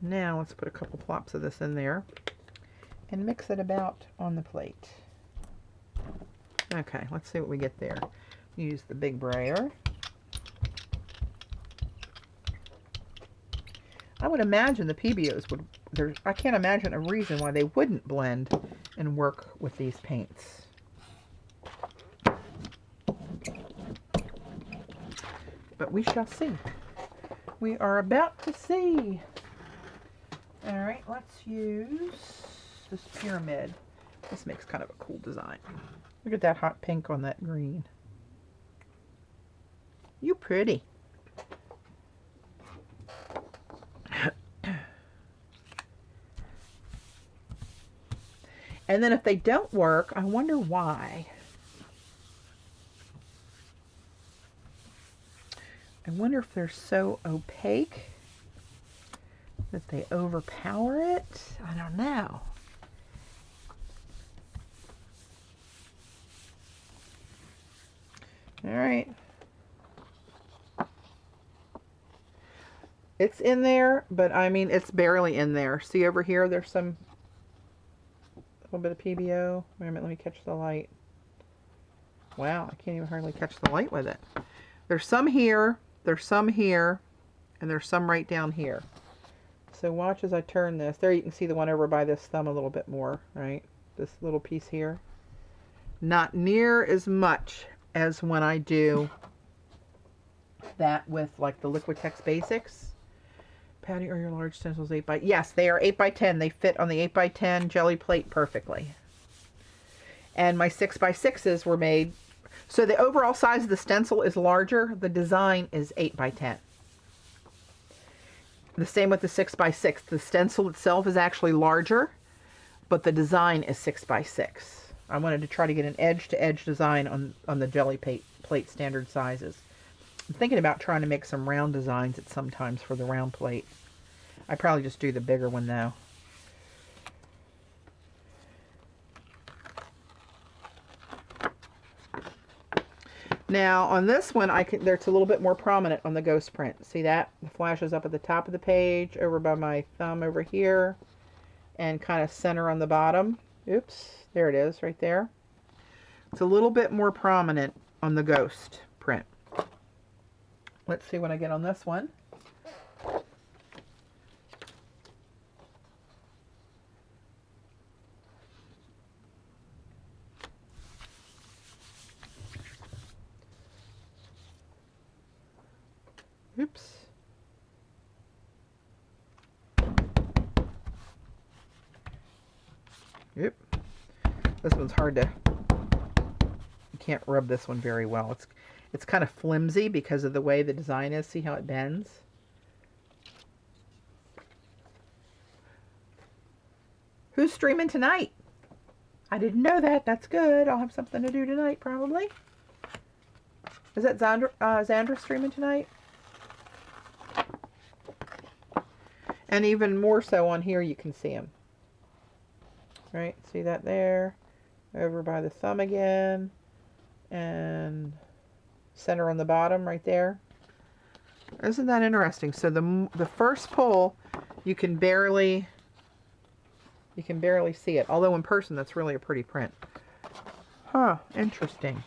Now let's put a couple plops of this in there and mix it about on the plate. Okay, let's see what we get there. Use the big brayer. I would imagine the PBOs would, I can't imagine a reason why they wouldn't blend and work with these paints. But we shall see. We are about to see. All right, let's use this pyramid. This makes kind of a cool design. Look at that hot pink on that green. You pretty. And then if they don't work, I wonder why. I wonder if they're so opaque that they overpower it. I don't know. All right. It's in there, but I mean, it's barely in there. See over here, there's some little bit of PBO. Wait a minute, let me catch the light. Wow, I can't even hardly catch the light with it. There's some here, there's some here, and there's some right down here. So watch as I turn this. There you can see the one over by this thumb a little bit more, right? This little piece here. Not near as much as when I do that with like the Liquitex Basics. Patti, are your large stencils 8x? Yes, they are 8x10. They fit on the 8x10 jelly plate perfectly. And my 6x6s were made, so the overall size of the stencil is larger. The design is 8x10. The same with the 6x6. The stencil itself is actually larger, but the design is 6x6. I wanted to try to get an edge-to-edge design on the jelly plate standard sizes. I'm thinking about trying to make some round designs at sometimes for the round plate. I probably just do the bigger one though. Now on this one, it's a little bit more prominent on the ghost print. See that? The flashes up at the top of the page, over by my thumb over here, and kind of center on the bottom. Oops, there it is right there. It's a little bit more prominent on the ghost print. Let's see what I get on this one. Oops. Yep. This one's hard to, you can't rub this one very well. It's kind of flimsy because of the way the design is. See how it bends? Who's streaming tonight? I didn't know that. That's good. I'll have something to do tonight, probably. Is that Xandra streaming tonight? And even more so on here, you can see him. Right? See that there? Over by the thumb again. And center on the bottom right there. Isn't that interesting? So the first pull, you can barely see it. Although in person, that's really a pretty print. Huh, interesting.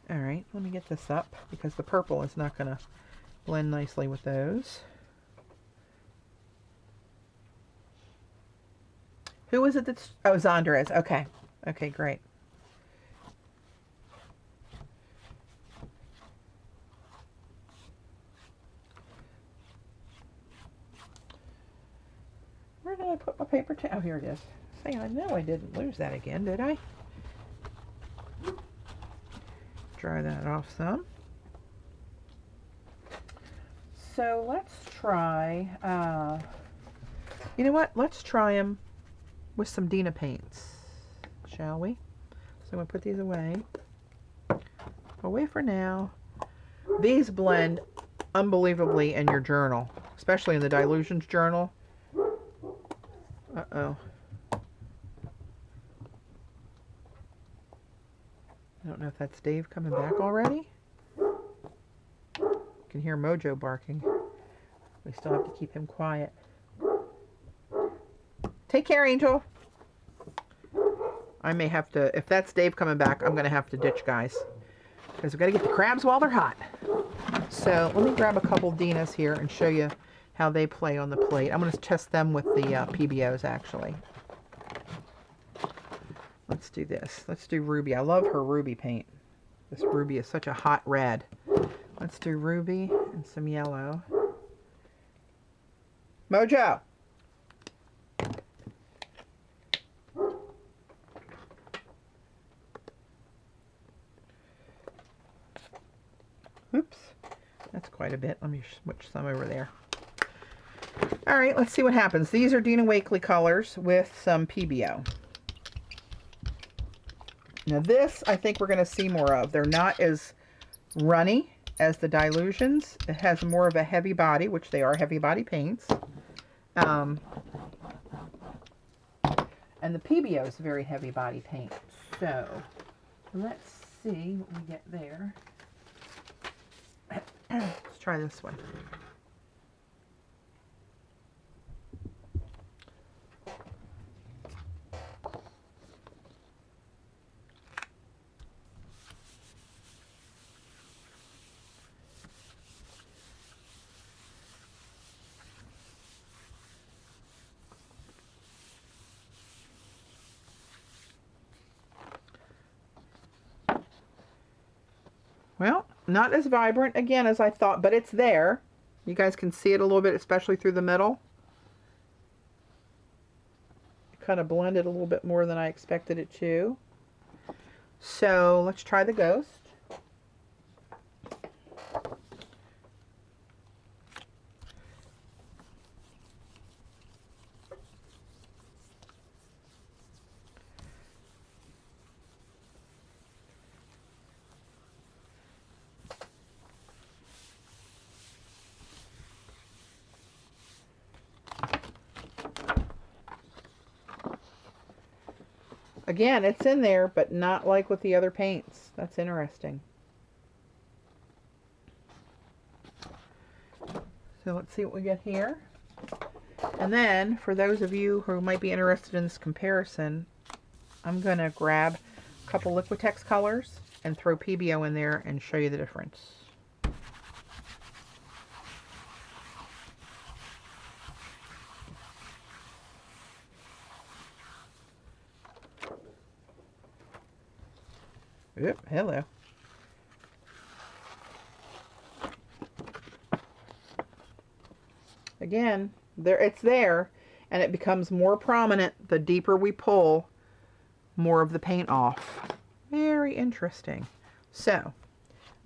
All right, let me get this up because the purple is not going to blend nicely with those. Who was it that's... Oh, Zandres. Okay. Okay, great. Where did I put my paper towel? Oh, here it is. Say, I know I didn't lose that again, did I? Dry that off some. So let's try, you know what? Let's try them with some Dina paints, shall we? So I'm going to put these away. Away for now. These blend unbelievably in your journal, especially in the Dylusions journal. Uh-oh. I don't know if that's Dave coming back already. You can hear Mojo barking. We still have to keep him quiet. Take care, Angel. I may have to, if that's Dave coming back, I'm going to have to ditch, guys. Because we've got to get the crabs while they're hot. So let me grab a couple Dinas here and show you how they play on the plate. I'm going to test them with the PBOs, actually. Let's do this. Let's do Ruby. I love her Ruby paint. This Ruby is such a hot red. Let's do Ruby and some yellow. Mojo! Oops. That's quite a bit. Let me switch some over there. All right, let's see what happens. These are Dina Wakley colors with some PBO. Now this, I think we're going to see more of. They're not as runny as the Dylusions. It has more of a heavy body, which they are heavy body paints. And the PBO is a very heavy body paint. So let's see what we get there. Let's try this one. Well, not as vibrant, again, as I thought, but it's there. You guys can see it a little bit, especially through the middle. It kind of blended a little bit more than I expected it to. So let's try the Ghost. Again, it's in there, but not like with the other paints. That's interesting. So let's see what we get here. And then, for those of you who might be interested in this comparison, I'm going to grab a couple Liquitex colors and throw PBO in there and show you the difference. Yep, hello. Again, it's there, and it becomes more prominent the deeper we pull more of the paint off. Very interesting. So, I'm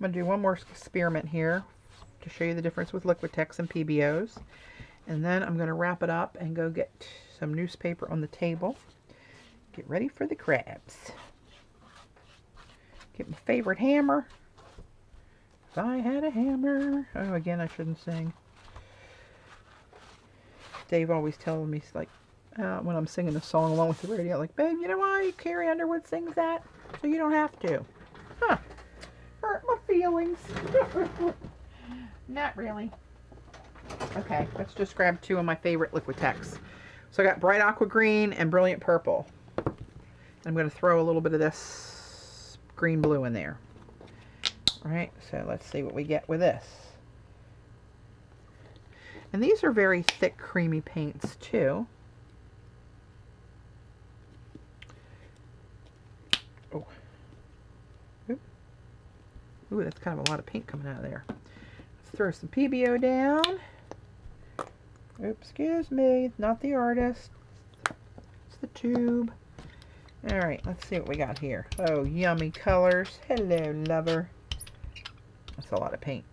going to do one more experiment here to show you the difference with Liquitex and PBOs. And then I'm going to wrap it up and go get some newspaper on the table. Get ready for the crabs. Get my favorite hammer. If I had a hammer. Oh, again, I shouldn't sing. Dave always telling me, like, when I'm singing a song along with the radio, like, babe, you know why Carrie Underwood sings that? So you don't have to. Huh. feelings. Not really. Okay, let's just grab two of my favorite Liquitex. So I got Bright Aqua Green and Brilliant Purple. I'm going to throw a little bit of this green blue in there. All right, so let's see what we get with this. And these are very thick, creamy paints too. Oh. Ooh, that's kind of a lot of paint coming out of there. Let's throw some PBO down. Oops, excuse me, not the artist. It's the tube. All right, let's see what we got here. Oh, yummy colors. Hello, lover. That's a lot of paint.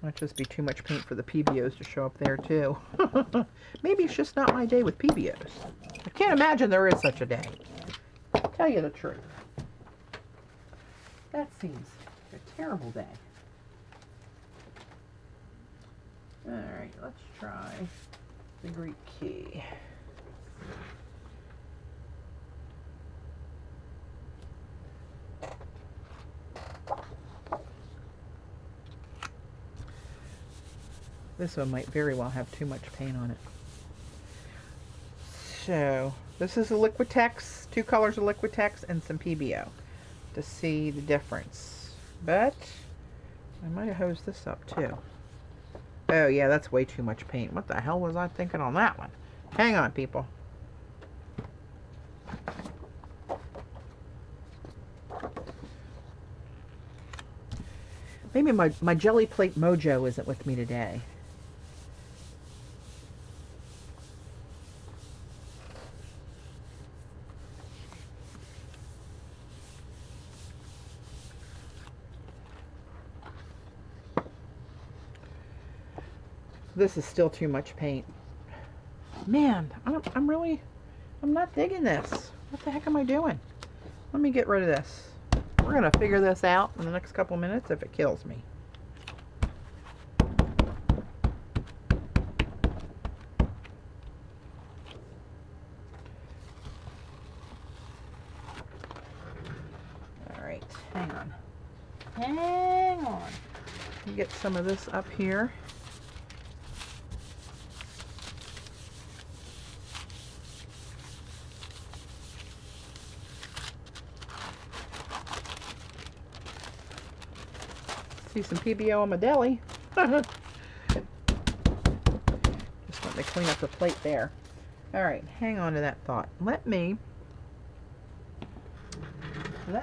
Might just be too much paint for the PBOs to show up there too. Maybe it's just not my day with PBOs. I can't imagine there is such a day. I'll tell you the truth. That seems like a terrible day. Alright, let's try the Greek key. This one might very well have too much paint on it. So, this is a Liquitex, 2 colors of Liquitex and some PBO to see the difference. But I might have hosed this up too. Oh yeah, that's way too much paint. What the hell was I thinking on that one? Hang on, people. Maybe my Jelly Plate mojo isn't with me today. This is still too much paint. Man, I'm not digging this. What the heck am I doing? Let me get rid of this. We're going to figure this out in the next couple minutes if it kills me. All right, hang on. Hang on. Let me get some of this up here. See some PBO on my deli. Just let me clean up the plate there. All right, hang on to that thought. Let me. You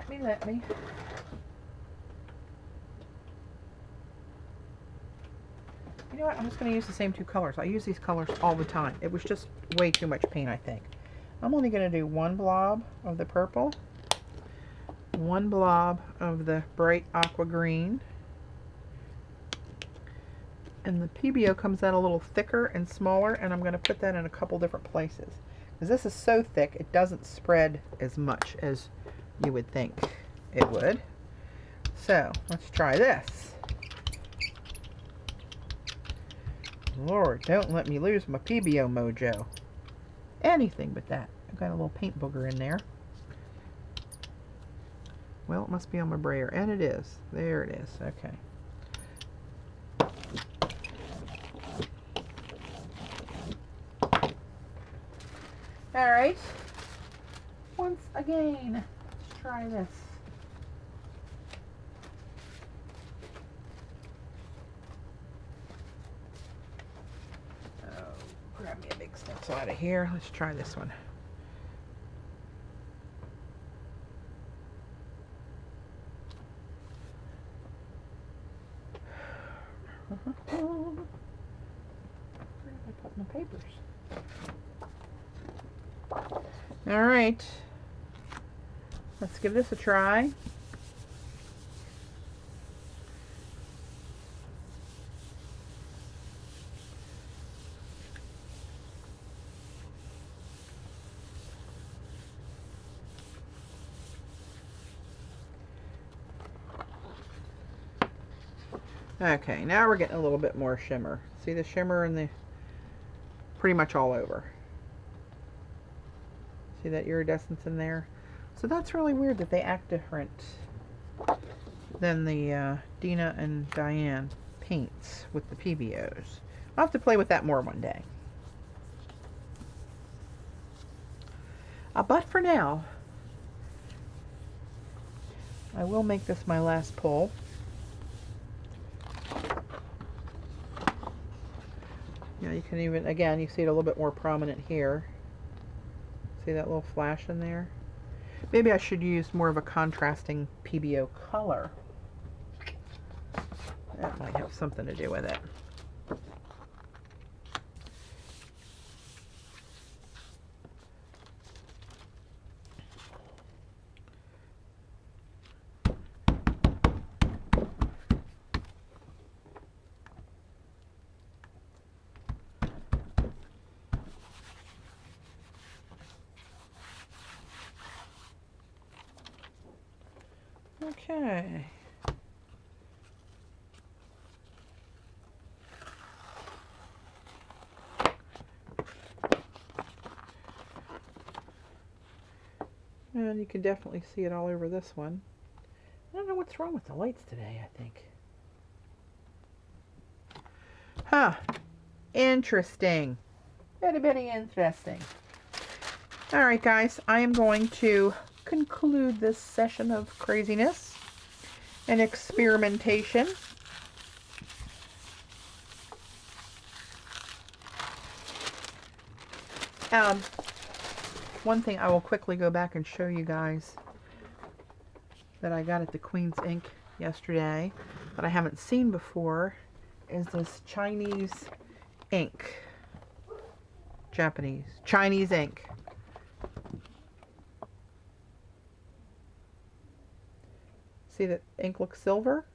know what? I'm just going to use the same 2 colors. I use these colors all the time. It was just way too much paint, I think. I'm only going to do 1 blob of the purple, 1 blob of the bright aqua green. And the PBO comes out a little thicker and smaller, and I'm going to put that in a couple different places. Because this is so thick, it doesn't spread as much as you would think it would. So, let's try this. Lord, don't let me lose my PBO mojo. Anything but that. I've got a little paint booger in there. Well, it must be on my brayer, and it is. There it is. Okay. Alright, once again, let's try this. Oh, grab me a big stencil out of here. Let's try this one. Where did I put my papers? All right, let's give this a try. Okay, now we're getting a little bit more shimmer. See the shimmer in the pretty much all over. See that iridescence in there? So that's really weird that they act different than the Dina and Diane paints with the PBOs. I'll have to play with that more one day. But for now, I will make this my last pull. Yeah, you can even, again, you see it a little bit more prominent here. See that little flash in there? Maybe I should use more of a contrasting PBO color. That might have something to do with it. Okay. And you can definitely see it all over this one. I don't know what's wrong with the lights today, I think. Huh. Interesting. Very interesting. Alright guys, I am going to conclude this session of craziness and experimentation. One thing I will quickly go back and show you guys that I got at the Queen's Ink yesterday that I haven't seen before is this Chinese ink. Chinese ink. See that ink looks silver?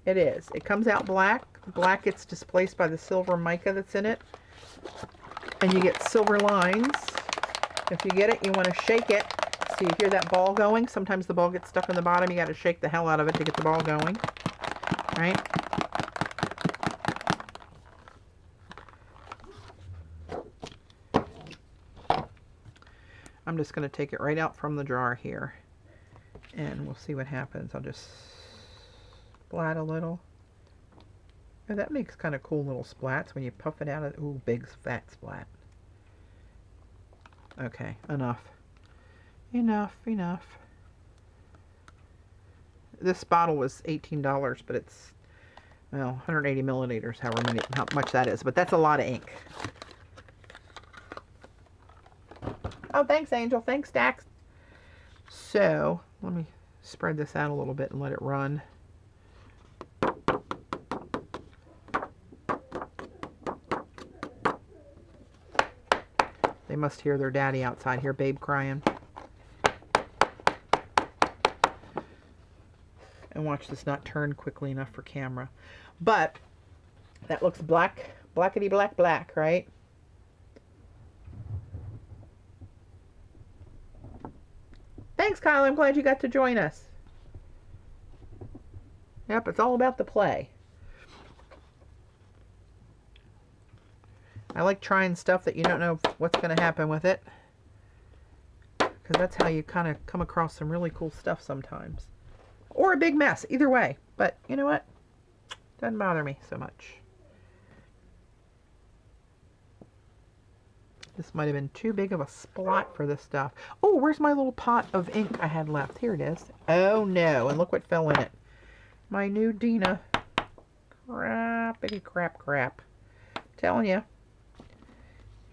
It is. It comes out black. Black gets displaced by the silver mica that's in it. And you get silver lines. If you get it, you want to shake it. So you hear that ball going. Sometimes the ball gets stuck in the bottom. You got to shake the hell out of it to get the ball going. Right? I'm just going to take it right out from the jar here. And we'll see what happens. I'll just splat a little. Oh, that makes kind of cool little splats when you puff it out. Ooh, big fat splat. Okay, enough. Enough. This bottle was $18, but it's, well, 180 milliliters, how much that is. But that's a lot of ink. Oh, thanks, Angel. Thanks, Dax. So, let me spread this out a little bit and let it run. They must hear their daddy outside here, babe crying. And watch this not turn quickly enough for camera. But that looks black, blackety black, right? Thanks, Kyle. I'm glad you got to join us. Yep, it's all about the play. I like trying stuff that you don't know what's going to happen with it. Because that's how you kind of come across some really cool stuff sometimes. Or a big mess, either way. But you know what? Doesn't bother me so much. This might have been too big of a splat for this stuff. Oh, where's my little pot of ink I had left? Here it is. Oh no, and look what fell in it. My new Dina. Crappity crap. Telling you.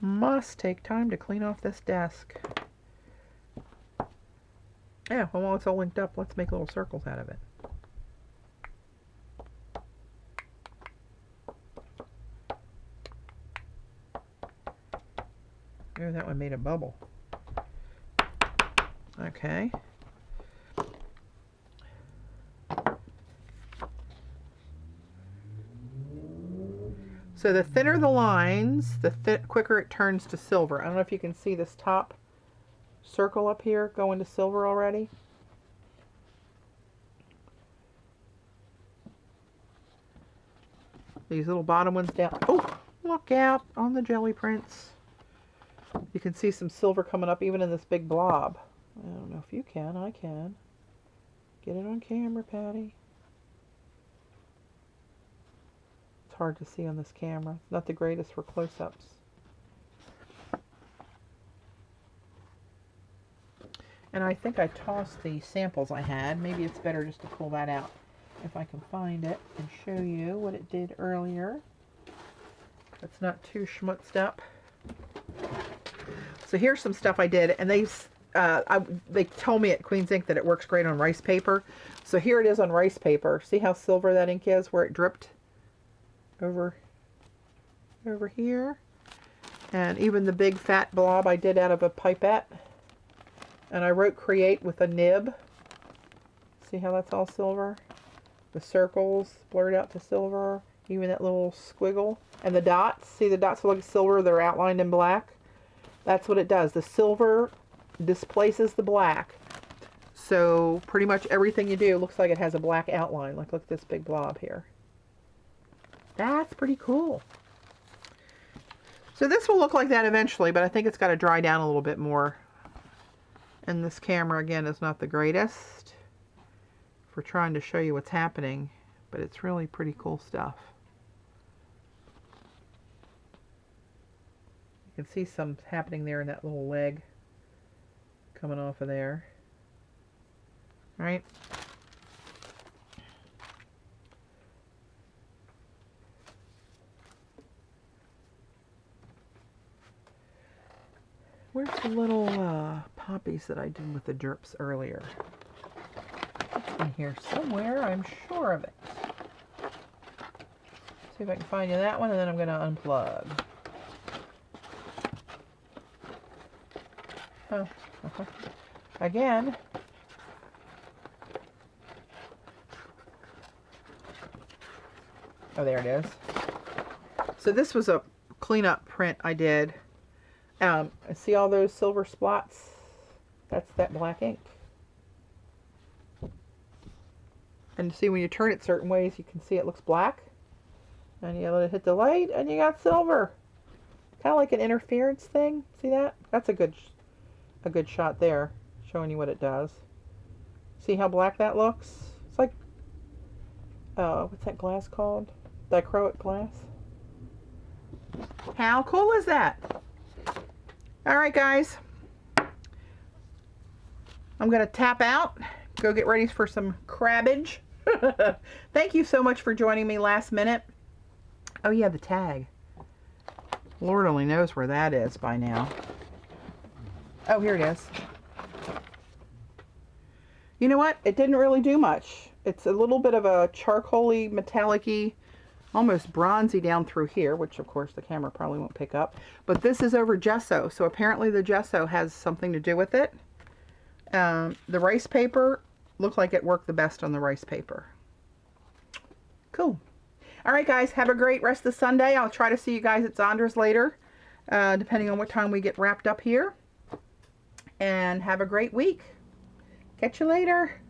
Must take time to clean off this desk. Yeah, well, while it's all linked up, let's make little circles out of it. Oh, that one made a bubble. Okay. So the thinner the lines, the quicker it turns to silver. I don't know if you can see this top circle up here going to silver already. These little bottom ones down. Oh, look out on the jelly prints. You can see some silver coming up even in this big blob. I don't know if you can. I can. Get it on camera, Patty. It's hard to see on this camera. It's not the greatest for close-ups. And I think I tossed the samples I had. Maybe it's better just to pull that out if I can find it and show you what it did earlier. It's not too schmutzed up. So here's some stuff I did, and they told me at Queen's Ink that it works great on rice paper. So here it is on rice paper. See how silver that ink is, where it dripped over here? And even the big fat blob I did out of a pipette. And I wrote create with a nib. See how that's all silver? The circles blurred out to silver. Even that little squiggle. And the dots. See the dots look like silver. They're outlined in black. That's what it does. The silver displaces the black. So pretty much everything you do looks like it has a black outline. Like look at this big blob here. That's pretty cool. So this will look like that eventually, but I think it's got to dry down a little bit more. And this camera, again, is not the greatest for trying to show you what's happening, but it's really pretty cool stuff. You can see some happening there in that little leg coming off of there. All right. Where's the little poppies that I did with the drips earlier? It's in here somewhere, I'm sure of it. See if I can find you that one, and then I'm going to unplug. Oh, again. Oh, there it is. So this was a cleanup print I did. See all those silver spots? That's that black ink. And see when you turn it certain ways, you can see it looks black. And you let it hit the light, and you got silver. Kind of like an interference thing. See that? That's a good shot there, showing you what it does. See how black that looks? It's like, what's that glass called? Dichroic glass. How cool is that? All right, guys. I'm going to tap out, go get ready for some crabbage. Thank you so much for joining me last minute. Oh, yeah, the tag. Lord only knows where that is by now. Oh, here it is. You know what? It didn't really do much. It's a little bit of a charcoaly, metallic-y, almost bronzy down through here, which of course the camera probably won't pick up. But this is over gesso, so apparently the gesso has something to do with it. The rice paper looked like it worked the best on the rice paper. Cool. All right, guys, have a great rest of Sunday. I'll try to see you guys at Zondra's later, depending on what time we get wrapped up here. And have a great week. Catch you later.